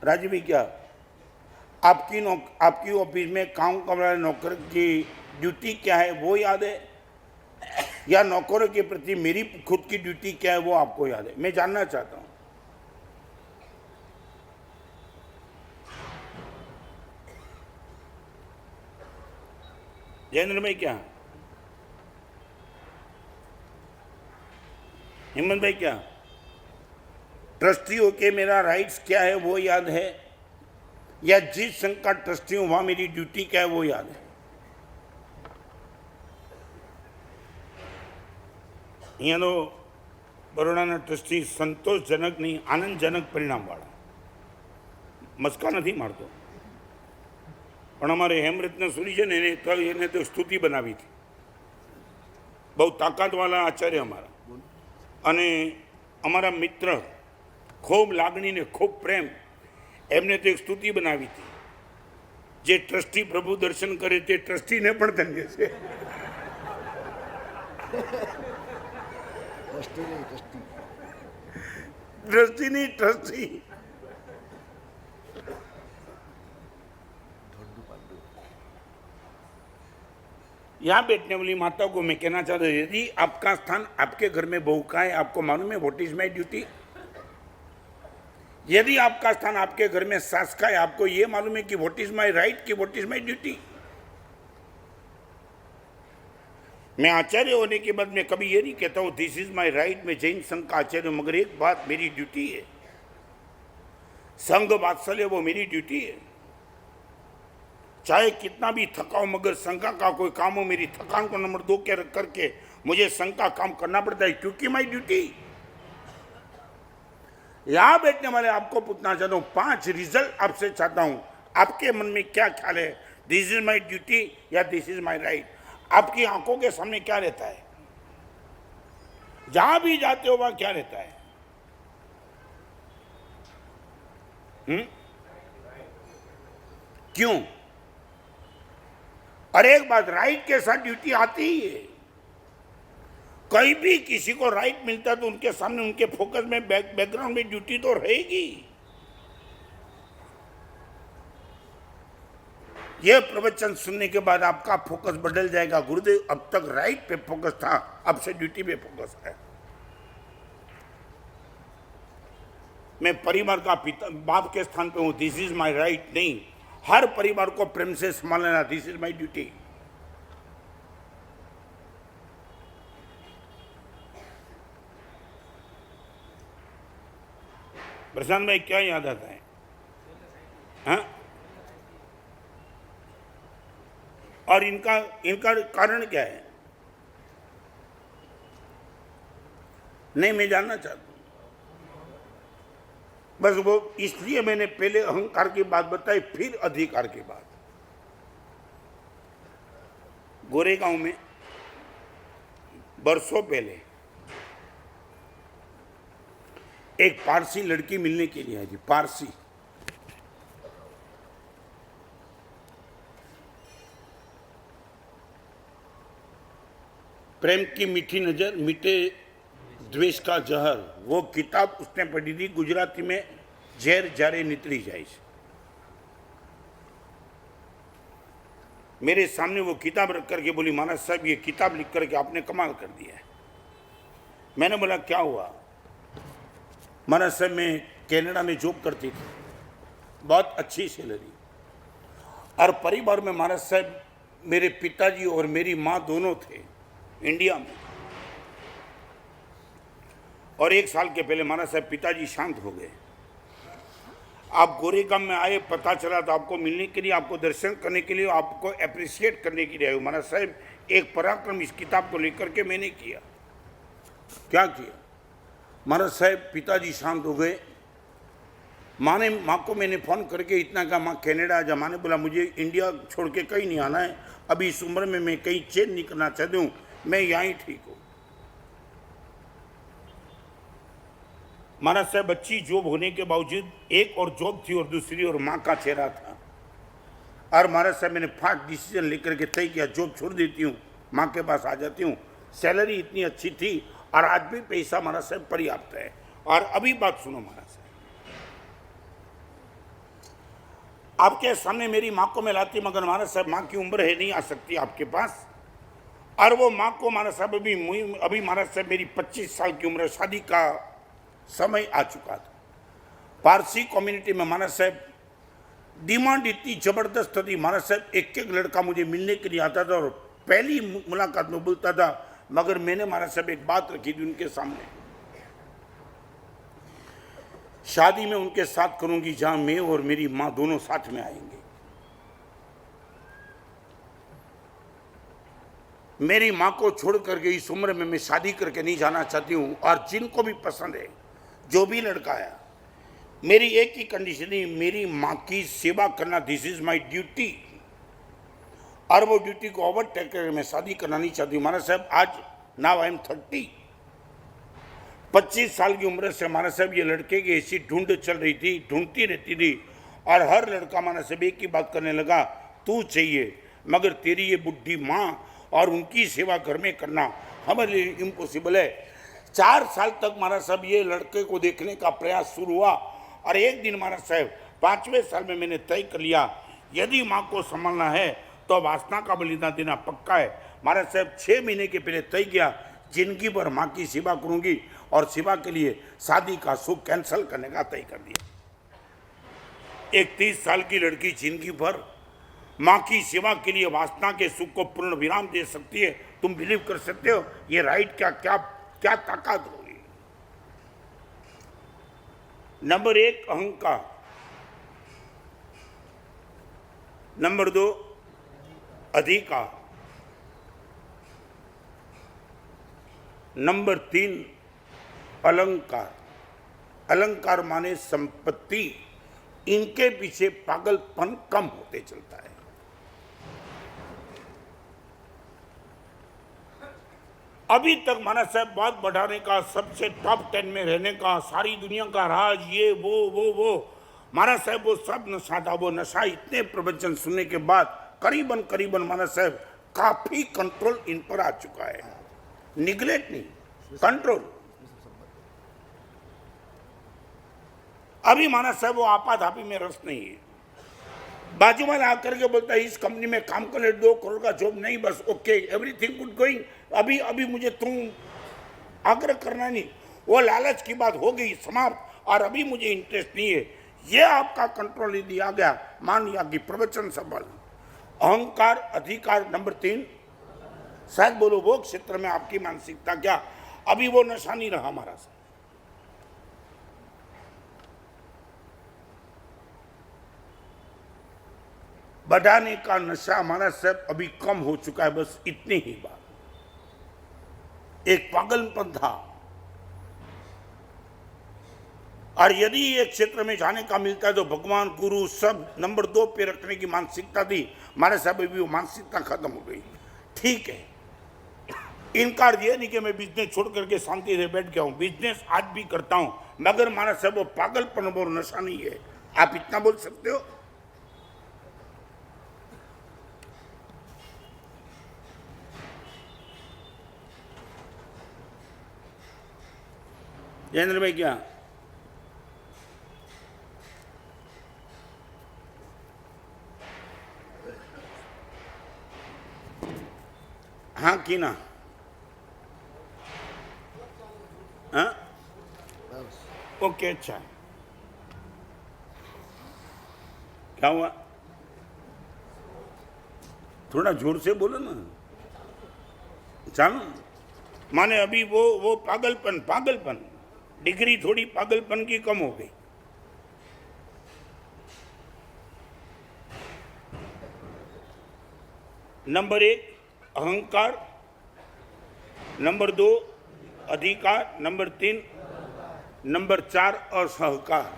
राजीव भाई, क्या आपकी ऑफिस में काम करने वाले नौकर की ड्यूटी क्या है वो याद है, या नौकरों के प्रति मेरी खुद की ड्यूटी क्या है वो आपको याद है? मैं जानना चाहता हूं। जयेंद्र भाई, क्या हिम्मत भाई, क्या ट्रस्टी होके मेरा राइट्स क्या है वो याद है, या जिस संघ का ट्रस्टी हूं वहां मेरी ड्यूटी क्या है वो याद है? यहाँ तो बड़ोड़ा ट्रस्टी संतोषजनक नहीं, आनंदजनक परिणाम वाला मस्का नहीं मारतो, પણ અમારે હેમરત્ન સુરી છે ને એને તો સ્તુતિ બનાવી હતી, બહુ તાકાતવાળા આચાર્ય અમારા, અને અમારા મિત્ર ખૂબ લાગણી ને ખૂબ પ્રેમ, એમને તો એક સ્તુતિ બનાવી હતી, જે ટ્રસ્ટી પ્રભુ દર્શન કરે તે ટ્રસ્ટીને પણ ધન્ય છે। ટ્રસ્ટી નહીં, ટ્રસ્ટી। यहाँ बैठने वाली माताओं को मैं कहना चाहता हूँ, यदि आपका स्थान आपके घर में बहू का है, आपको मालूम है व्हाट इज माई ड्यूटी? यदि आपका स्थान आपके घर में सास का है, आपको ये मालूम है कि व्हाट इज माई राइट, कि व्हाट इज माई ड्यूटी? मैं आचार्य होने के बाद मैं कभी ये नहीं कहता हूँ दिस इज माई राइट, मैं जैन संघ का आचार्य हूं, मगर एक बात मेरी ड्यूटी है, संघ वात्सल्य वो मेरी ड्यूटी है। चाहे कितना भी थकाओ, मगर संघ का कोई काम हो, मेरी थकान को नंबर 2 के रख करके मुझे संघ का काम करना पड़ता है, क्योंकि माई ड्यूटी। यहां बैठने वाले आपको पूछना चाहता हूं, 5 रिजल्ट आपसे चाहता हूं, आपके मन में क्या ख्याल है? दिस इज माई ड्यूटी या दिस इज माई राइट? आपकी आंखों के सामने क्या रहता है? जहां भी जाते हो वहां क्या रहता है? क्यों? और एक बात, राइट के साथ ड्यूटी आती ही है। कहीं भी किसी को राइट मिलता है तो उनके सामने, उनके फोकस में, बैकग्राउंड में ड्यूटी तो रहेगी। यह प्रवचन सुनने के बाद आपका फोकस बदल जाएगा। गुरुदेव अब तक राइट पे फोकस था, अब से ड्यूटी पे फोकस है। मैं परिवार का पिता, बाप के स्थान पे हूं, दिस इज माई राइट नहीं, हर परिवार को प्रेम से संभालना, दिस इज माई ड्यूटी। प्रशांत भाई, क्या याद आता है? हाँ? और इनका कारण क्या है? नहीं, मैं जानना चाहता हूं। बस वो इसलिए मैंने पहले अहंकार की बात बताई, फिर अधिकार की बात। गोरेगांव में बरसों पहले एक पारसी लड़की मिलने के लिए आई थी, पारसी। प्रेम की मीठी नजर, मीठे द्वेष का जहर, वो किताब उसने पढ़ी थी गुजराती में, ઝેર જ્યારે નીતરી જાય છે। मेरे सामने वो किताब रख करके बोली, महाराज साहब ये किताब लिख करके आपने कमाल कर दिया है। मैंने बोला क्या हुआ? महाराज साहब मैं कनाडा में जॉब करती थी, बहुत अच्छी सैलरी, और परिवार में महाराज साहब मेरे पिताजी और मेरी माँ दोनों थे इंडिया में, और 1 साल के पहले महाराज साहब पिताजी शांत हो गए। आप गोरेगांव में आए, पता चला तो आपको मिलने के लिए, आपको दर्शन करने के लिए, आपको अप्रिशिएट करने के लिए आए। महाराज साहब एक पराक्रम इस किताब को लेकर के मैंने किया। क्या किया? महाराज साहब पिताजी शांत हो गए। माँ को मैंने फ़ोन करके इतना कहा, माँ कनाडा जा। माँ ने बोला मुझे इंडिया छोड़ के कहीं नहीं आना है, अभी इस उम्र में मैं कहीं चेंज नहीं करना चाहती हूँ, मैं यहां ही ठीक हूं। महाराज साहब अच्छी जॉब होने के बावजूद एक और जॉब थी और दूसरी और माँ का चेहरा था। और महाराज साहब मैंने फास्ट डिसीजन लेकर के तय किया, जॉब छोड़ देती हूँ, माँ के पास आ जाती हूँ। सैलरी इतनी अच्छी थी और आज भी पैसा महाराज साहब पर्याप्त है। और अभी बात सुनो महाराज साहब, आपके सामने मेरी माँ को मैं लाती, मगर महाराज साहब माँ की उम्र है, नहीं आ सकती आपके पास। और वो माँ को महाराज साहब अभी महाराज साहब मेरी 25 साल की उम्र, शादी का समय आ चुका था। पारसी कम्युनिटी में महाराज साहब डिमांड इतनी जबरदस्त थी, महाराज साहब एक एक लड़का मुझे मिलने के लिए आता था और पहली मुलाकात में बोलता था, मगर मैंने महाराज साहब एक बात रखी थी उनके सामने, शादी में उनके साथ करूंगी जहां मैं और मेरी मां दोनों साथ में आएंगे। मेरी मां को छोड़ करके इस उम्र में मैं शादी करके नहीं जाना चाहती हूं। और जिनको भी पसंद है, जो भी लड़का आया, मेरी एक ही कंडीशन है, मेरी मां की सेवा करना, दिस इज माई ड्यूटी। और वो ड्यूटी को ओवरटेक करके मैं शादी करना नहीं चाहती हूँ। महाराज साहब आज नाउ आई एम 30, 25 साल की उम्र से महाराज साहब ये लड़के की ऐसी ढूंढ चल रही थी, ढूंढती रहती थी। और हर लड़का महाराज साहब एक ही बात करने लगा, तू चाहिए, मगर तेरी ये बुढ़ी माँ और उनकी सेवा घर में करना हमारे लिए इम्पॉसिबल है। 4 साल तक महाराज साहब ये लड़के को देखने का प्रयास शुरू हुआ। और एक दिन महाराज साहब 5वें साल में मैंने तय कर लिया, यदि माँ को संभालना है तो वासना का बलिदान देना पक्का है। महाराज साहब 6 महीने के पहले तय किया, जिंदगी भर माँ की सेवा करूंगी और सेवा के लिए शादी का सुख कैंसिल करने का तय कर दिया। एक 30 साल की लड़की जिंदगी भर माँ की सेवा के लिए वासना के सुख को पूर्ण विराम दे सकती है। तुम बिलीव कर सकते हो ये राइट क्या क्या क्या ताकत होगी। नंबर 1 अहंकार, नंबर 2 अधिकार, नंबर 3 अलंकार। अलंकार माने संपत्ति, इनके पीछे पागलपन कम होते चलता है। अभी तक महाराज साहब बात बढ़ाने का, सबसे टॉप 10 में रहने का, सारी दुनिया का राज, ये वो महाराज साहब वो सब नशा था। वो नशा इतने प्रवचन सुनने के बाद करीबन महाराज साहब काफी कंट्रोल इन पर आ चुका है। निगलेक्ट नहीं, कंट्रोल। अभी महाराज साहब वो आपाधापी में रस नहीं है। बाजू वाला आकर के बोलता है इस कंपनी में काम कर ले, 2 करोड़ का जॉब नहीं, बस ओके एवरीथिंग गुड गोइंग। अभी मुझे तुम आग्रह करना नहीं, वो लालच की बात हो गई समाप्त, और अभी मुझे इंटरेस्ट नहीं है। ये आपका कंट्रोल यदि आ गया, मान लिया कि प्रवचन संभाल, अहंकार, अधिकार, नंबर 3 शायद बोलो वो क्षेत्र में आपकी मानसिकता क्या, अभी वो नशा नहीं रहा हमारा। बढ़ाने का नशा हमारा सब अभी कम हो चुका है, बस इतनी ही बात। एक पागलपन था, और यदि एक क्षेत्र में जाने का मिलता है तो भगवान गुरु सब नंबर 2 पे रखने की मानसिकता थी। हमारे साहब अभी वो मानसिकता खत्म हो गई। ठीक है, इनकार ये नहीं कि मैं बिजनेस छोड़ करके शांति से बैठ गया हूं, बिजनेस आज भी करता हूं, मगर हमारा साहब वो पागलपन और नशा नहीं है। आप इतना बोल सकते हो। जयेंद्र भाई क्या? हाँ की ना? हाँ ओके, अच्छा क्या हुआ? थोड़ा जोर से बोलो ना। जानो माने अभी वो पागलपन डिग्री थोड़ी पागलपन की कम हो गई। नंबर 1 अहंकार, नंबर 2 अधिकार, नंबर 3, नंबर 4 असहकार।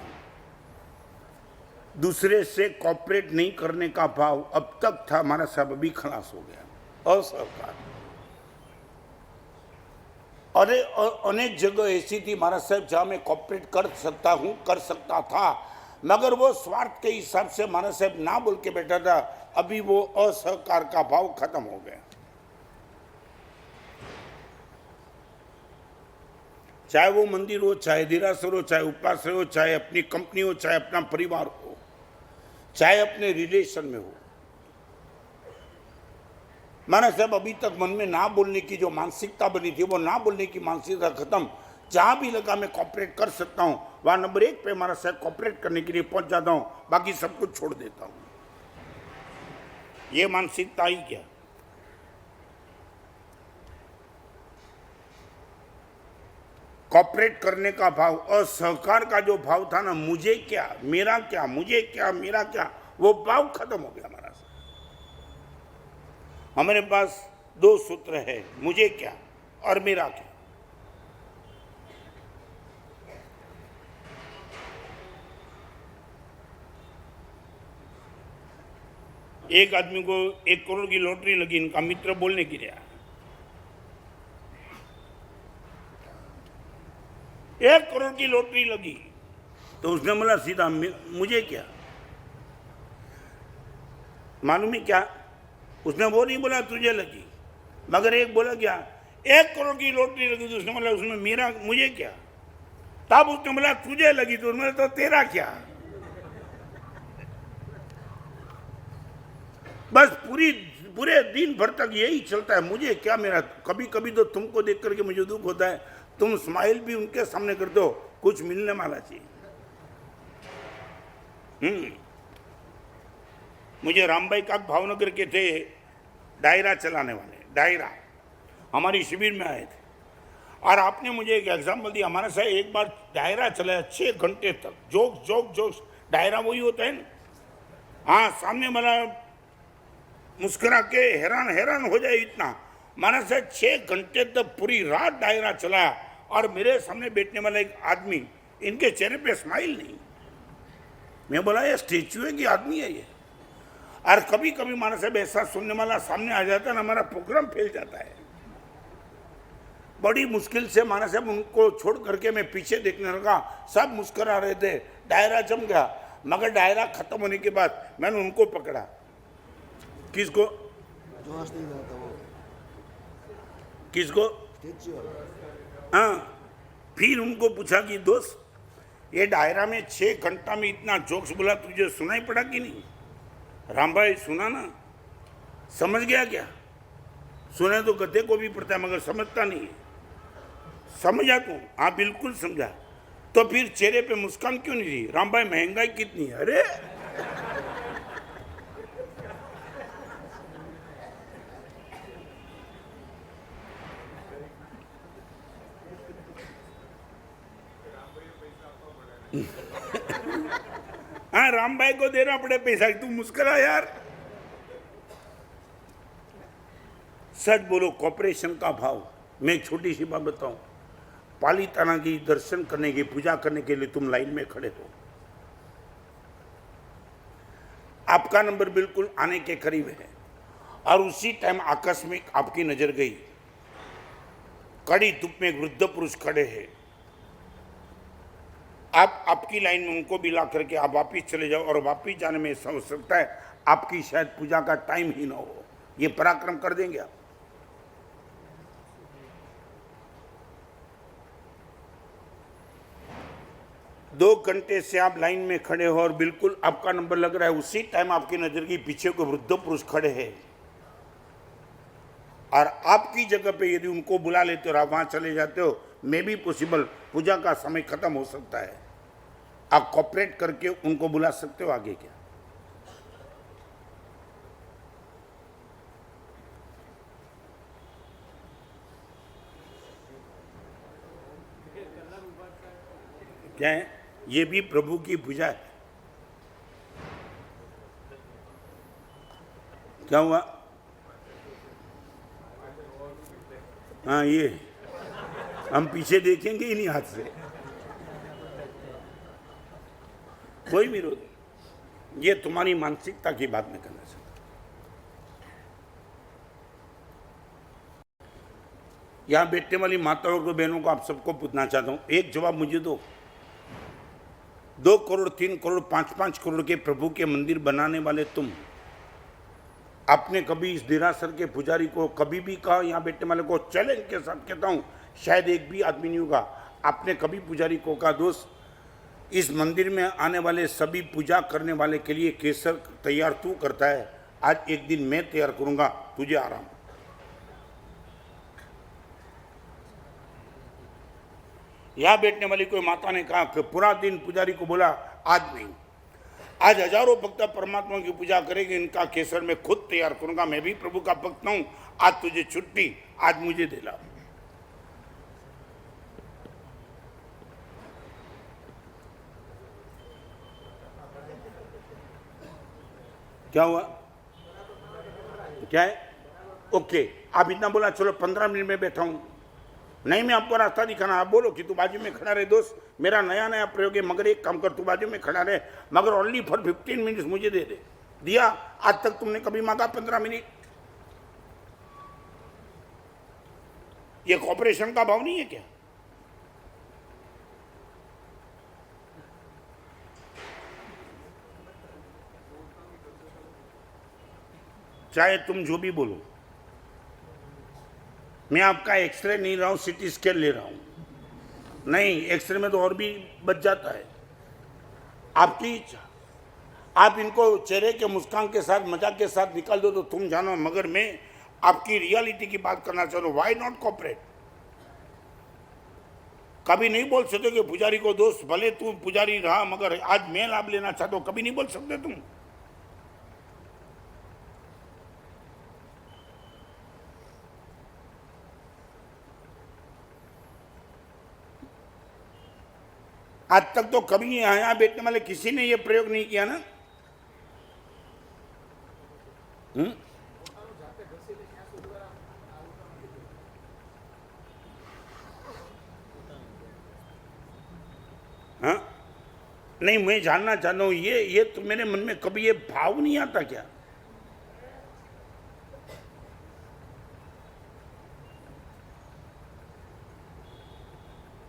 दूसरे से कॉपरेट नहीं करने का भाव अब तक था हमारा, सब अभी खलास हो गया। असहकार, अरे अनेक जगह ऐसी थी महाराज साहब जहाँ मैं कॉपरेट कर सकता हूँ, कर सकता था, मगर वो स्वार्थ के हिसाब से महाराज साहब ना बोल के बैठा था। अभी वो असहकार का भाव खत्म हो गया। चाहे वो मंदिर हो, चाहे देरासर हो, चाहे उपाश्रय हो, चाहे अपनी कंपनी हो, चाहे अपना परिवार हो, चाहे अपने रिलेशन में हो, महाराज साहब अभी तक मन में ना बोलने की जो मानसिकता बनी थी वो ना बोलने की मानसिकता खत्म। जहां भी लगा मैं कॉपरेट कर सकता हूं वहां नंबर 1 पे महाराज साहब कॉपरेट करने के लिए पहुंच जाता हूं, बाकी सब कुछ छोड़ देता हूं। ये मानसिकता ही क्या, कॉपरेट करने का भाव और सहकार का जो भाव था ना, मुझे क्या मेरा क्या, मुझे क्या मेरा क्या, वो भाव खत्म हो गया महाराज। हमारे पास 2 सूत्र है, मुझे क्या और मेरा क्या। एक आदमी को 1 करोड़ की लॉटरी लगी, इनका मित्र बोलने की रहा, 1 करोड़ की लॉटरी लगी, तो उसने बोला सीधा मुझे क्या, मालूम है क्या, उसने वो नहीं बोला तुझे लगी, मगर एक बोला क्या 1 करोड़ की लॉटरी लगी, तो उसने बोला उसमें मेरा मुझे क्या, तब उसने बोला तुझे लगी, तो उसने तो तेरा क्या। बस पूरे दिन भर तक यही चलता है, मुझे क्या मेरा। कभी कभी तो तुमको देख करके मुझे दुख होता है, तुम स्माइल भी उनके सामने करते हो, कुछ मिलने वाला चाहिए। मुझे रामबाई का भावनगर के थे डायरा चलाने वाले, डायरा हमारी शिविर में आए थे, और आपने मुझे एक एग्जाम्पल दिया, हमारे साथ एक बार डायरा चलाया 6 घंटे तक, जोक्स डायरा वही होता है ना। हाँ, सामने वाला मुस्कुरा के हैरान हो जाए इतना। माना से 6 घंटे तक पूरी रात डायरा चलाया, और मेरे सामने बैठने वाला एक आदमी, इनके चेहरे पे स्माइल नहीं। मैं बोला ये स्टेच्यू है कि आदमी है ये। और कभी कभी माना साहब ऐसा सुनने वाला सामने आ जाता है ना, हमारा प्रोग्राम फैल जाता है। बड़ी मुश्किल से माना साहब उनको छोड़ करके मैं पीछे देखने लगा, सब मुस्कुरा रहे थे, डायरा जम गया। मगर डायरा खत्म होने के बाद मैंने उनको पकड़ा। किसको? किसको? हाँ, फिर उनको पूछा कि दोस्त ये डायरा में 6 घंटा में इतना जोक्स बोला, तुझे सुनाई पड़ा कि नहीं? राम भाई सुना ना, समझ गया क्या? सुने तो गधे को भी पड़ता है मगर समझता नहीं है। समझा तू? हाँ बिल्कुल समझा। तो फिर चेहरे पे मुस्कान क्यों नहीं थी? राम भाई महंगाई कितनी है? अरे हाँ, राम भाई को देना पड़े पैसा, तू मुस्कुरा यार। सच बोलो, कॉपरेशन का भाव। मैं एक छोटी सी बात बताऊं, पालीताना की दर्शन करने की, पूजा करने के लिए तुम लाइन में खड़े हो, आपका नंबर बिल्कुल आने के करीब है, और उसी टाइम आकस्मिक आपकी नजर गई, कड़ी धूप में एक वृद्ध पुरुष खड़े हैं, आप आपकी लाइन में उनको भी ला करके आप वापिस चले जाओ, और वापिस जाने में ऐसा हो सकता है आपकी शायद पूजा का टाइम ही ना हो। ये पराक्रम कर देंगे आप? दो घंटे से आप लाइन में खड़े हो और बिल्कुल आपका नंबर लग रहा है, उसी टाइम आपकी नजर की पीछे को वृद्ध पुरुष खड़े हैं, और आपकी जगह पे यदि उनको बुला लेते हो और आप वहां चले जाते हो, मे भी पॉसिबल पूजा का समय खत्म हो सकता है। आप कॉपरेट करके उनको बुला सकते हो आगे क्या? क्या है? ये भी प्रभु की पूजा है। क्या हुआ? हाँ, ये हम पीछे देखेंगे ही नहीं हाथ से, कोई विरोध नहीं। ये तुम्हारी मानसिकता की बात में करना चाहता। यहाँ बैठने वाली माताओं और बहनों को आप सबको पूछना चाहता हूँ, एक जवाब मुझे दो। 2 करोड़ 3 करोड़ 5-5 करोड़ के प्रभु के मंदिर बनाने वाले तुम, आपने कभी इस देरासर के पुजारी को कभी भी कहा, यहाँ बैठने वाले को चैलेंज के साथ कहता हूँ, शायद एक भी आदमी नहीं होगा, आपने कभी पुजारी को कहा दोस्त इस मंदिर में आने वाले सभी पूजा करने वाले के लिए केसर तैयार तू करता है, आज एक दिन मैं तैयार करूंगा, तुझे आराम। यहां बैठने वाली कोई माता ने कहा कि पूरा दिन पुजारी को बोला आज नहीं, आज हजारों भक्त परमात्मा की पूजा करेंगे, इनका केसर मैं खुद तैयार करूंगा, मैं भी प्रभु का भक्त हूं, आज तुझे छुट्टी, आज मुझे दिला। क्या हुआ, क्या है? ओके, आप इतना बोला, चलो 15 मिनट में बैठा हूं, नहीं मैं आपको रास्ता दिखाना, आप बोलो कि तू बाजू में खड़ा रहे दोस्त, मेरा नया नया प्रयोग है, मगर एक काम कर, तू बाजू में खड़ा रहे, मगर ओनली फॉर 15 मिनट्स मुझे दे दे। दिया? आज तक तुमने कभी मांगा 15 मिनट? ये कॉपरेशन का भाव नहीं है क्या? चाहे तुम जो भी बोलो, मैं आपका एक्सरे नहीं रहा हूं, सिटी स्कैन ले रहा हूं। नहीं, एक्सरे में तो और भी बच जाता है, आपकी इच्छा। आप इनको चेहरे के मुस्कान के साथ मजाक के साथ निकाल दो तो तुम जानो, मगर मैं आपकी रियलिटी की बात करना चाह रहा हूं। Why not cooperate? कभी नहीं बोल सकते कि पुजारी को दोस्त भले तू पुजारी रहा मगर आज मैं लाभ लेना चाहता हूं, कभी नहीं बोल सकते तुम। आज तक तो कभी यहां बैठने वाले किसी ने यह प्रयोग नहीं किया ना। हाँ, नहीं मैं जानना चाहता हूं, ये तो मेरे मन में कभी ये भाव नहीं आता क्या?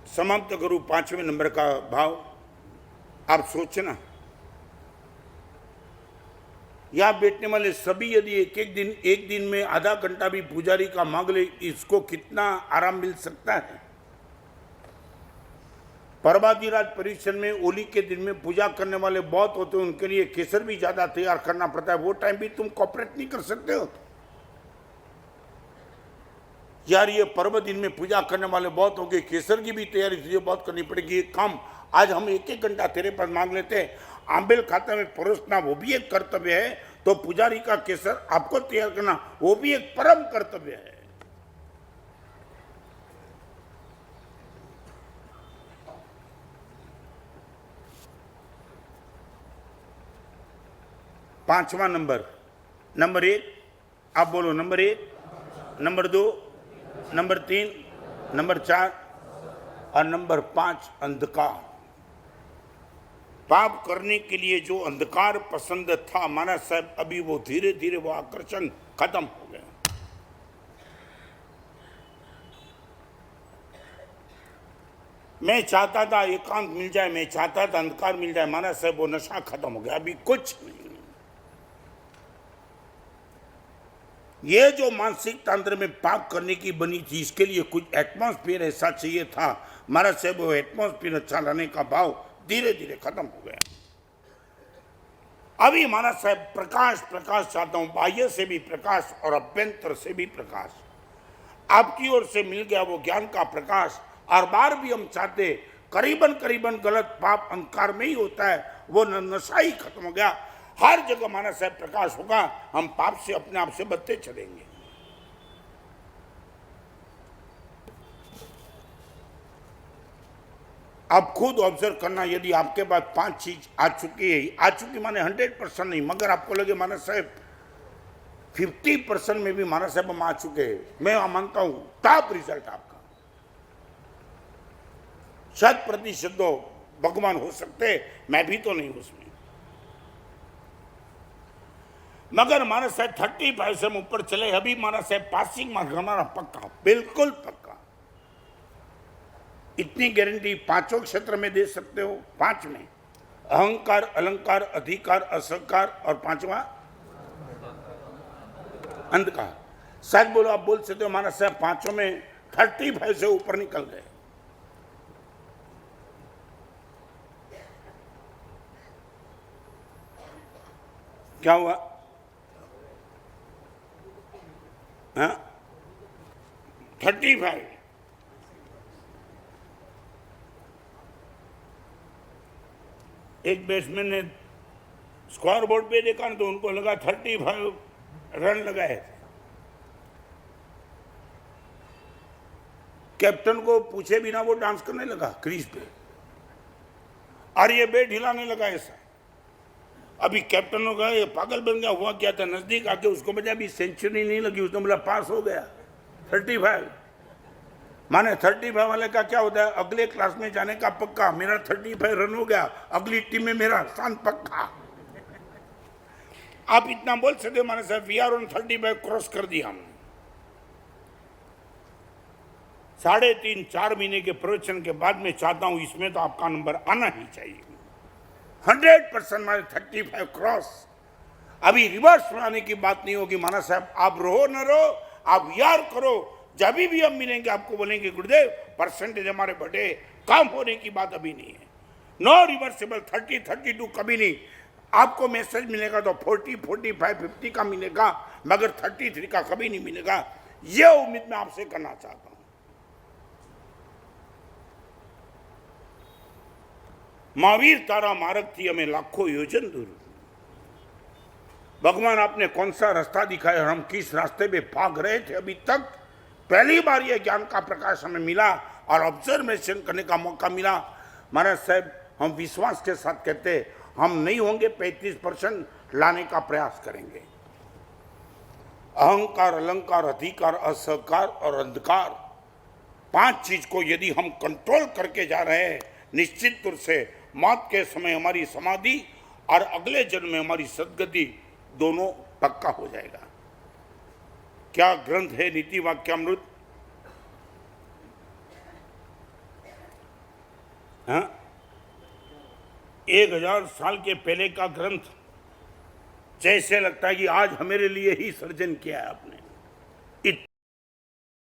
समाप्त करूं 5वें नंबर का भाव। आप सोचना, यहां बैठने वाले सभी यदि एक दिन में आधा घंटा भी पुजारी का मांग ले, इसको कितना आराम मिल सकता है। पर्वतीराज परिसर में होली के दिन में पूजा करने वाले बहुत होते हैं, उनके लिए केसर भी ज्यादा तैयार करना पड़ता है, वो टाइम भी तुम कॉपरेट नहीं कर सकते हो यार। ये पर्व दिन में पूजा करने वाले बहुत होंगे, केसर की भी तैयारी तुझे बहुत करनी पड़ेगी। एक काम, आज हम 1-1 घंटा तेरे पास मांग लेते हैं, आंबेल खाते में परोसना वो भी एक कर्तव्य है, तो पुजारी का केसर आपको तैयार करना वो भी एक परम कर्तव्य है। पांचवा नंबर 1 आप बोलो, नंबर 1, नंबर 2, नंबर 3, नंबर 4 और नंबर 5 अंधकार। पाप करने के लिए जो अंधकार पसंद था महाराज साहब, अभी वो धीरे धीरे वो आकर्षण खत्म हो गया। मैं चाहता था एकांत मिल जाए, मैं चाहता था अंधकार मिल जाए, महाराज साहब वो नशा खत्म हो गया, अभी कुछ नहीं। ये जो मानसिक तंत्र में पाप करने की बनी थी, इसके लिए कुछ एटमॉस्फेयर ऐसा चाहिए था महाराज साहब, वो एटमॉस्फेयर अच्छा लाने का भाव धीरे धीरे खत्म हो गया। अभी महाराज साहब प्रकाश चाहता हूं, बाह्य से भी प्रकाश और अभ्यंतर से भी प्रकाश आपकी ओर से मिल गया, वो ज्ञान का प्रकाश। और बार भी हम चाहते करीबन गलत पाप अंधकार में ही होता है, वो नशा ही खत्म हो गया। हर जगह महाराज साहब प्रकाश होगा, हम पाप से अपने आप से बचते चलेंगे। आप खुद ऑब्जर्व करना, यदि आपके पास 5 चीज आ चुकी माने 100% नहीं, मगर आपको लगे महाराज साहब 50% में भी महाराज साहब हम आ चुके हैं, मैं मानता हूं टॉप रिजल्ट आपका 100% तो भगवान हो सकते, मैं भी तो नहीं उसमें। मगर महाराज साहब 35 से ऊपर चले, अभी महाराज साहब पासिंग मार्क हमारा पक्का, बिल्कुल पक्का। इतनी गारंटी पांचों क्षेत्र में दे सकते हो? पांच में अहंकार, अलंकार, अधिकार, असहकार और पांचवा अंधकार। शायद बोलो, आप बोल सकते हो माना साहब पांचों में 35 से ऊपर निकल गए। क्या हुआ? हाँ, 35। एक बैट्समैन ने स्कोर बोर्ड पे देखा ना तो उनको लगा 35 रन लगाए थे। कैप्टन को पूछे बिना वो डांस करने लगा क्रीज पे और ये बैट हिलाने लगा ऐसा। अभी कैप्टन ने कहा ये पागल बन गया, हुआ क्या था? नजदीक आके उसको बजा, अभी सेंचुरी नहीं लगी, उसने बोला पास हो गया। 35 माने 35 वाले का क्या होता है? अगले क्लास में जाने का पक्का। मेरा 35 रन हो गया, अगली टीम में मेरा स्थान पक्का। आप इतना बोल सकते हो माने साहब वी आर ऑन 35, क्रॉस कर दिया हमने। 3.5-4 महीने के प्रवचन के बाद मैं चाहता हूं इसमें तो आपका नंबर आना ही चाहिए। 100% माने 35 क्रॉस। अभी रिवर्स बनाने की बात नहीं होगी माना साहब, आप रहो न रहो, आप यार करो। जब भी हम मिलेंगे आपको बोलेंगे गुरुदेव परसेंटेज हमारे बढ़े, काम होने की बात अभी नहीं है। नो रिवर्सिबल 30, 32 कभी नहीं। आपको मैसेज मिलेगा तो 40, 45, 50 का मिलेगा, मगर 33 का कभी नहीं मिलेगा। यह उम्मीद मैं आपसे करना चाहता हूं। महावीर तारा मार्ग थी हमें लाखों योजन दूर। भगवान आपने कौन सा रास्ता दिखाया और हम किस रास्ते पे भाग रहे थे अभी तक? पहली बार यह ज्ञान का प्रकाश हमें मिला और ऑब्जर्वेशन करने का मौका मिला। महाराज साहब हम विश्वास के साथ कहते हम नहीं होंगे, 35% लाने का प्रयास करेंगे। अहंकार, अलंकार, अधिकार, असहकार और अंधकार, 5 चीज को यदि हम कंट्रोल करके जा रहे हैं, निश्चित रूप से मौत के समय हमारी समाधि और अगले जन्म में हमारी सदगति दोनों पक्का हो जाएगा। क्या ग्रंथ है नीति वाक्यामृत? हाँ, 1000 साल के पहले का ग्रंथ, जैसे लगता है कि आज हमारे लिए ही सर्जन किया है आपने।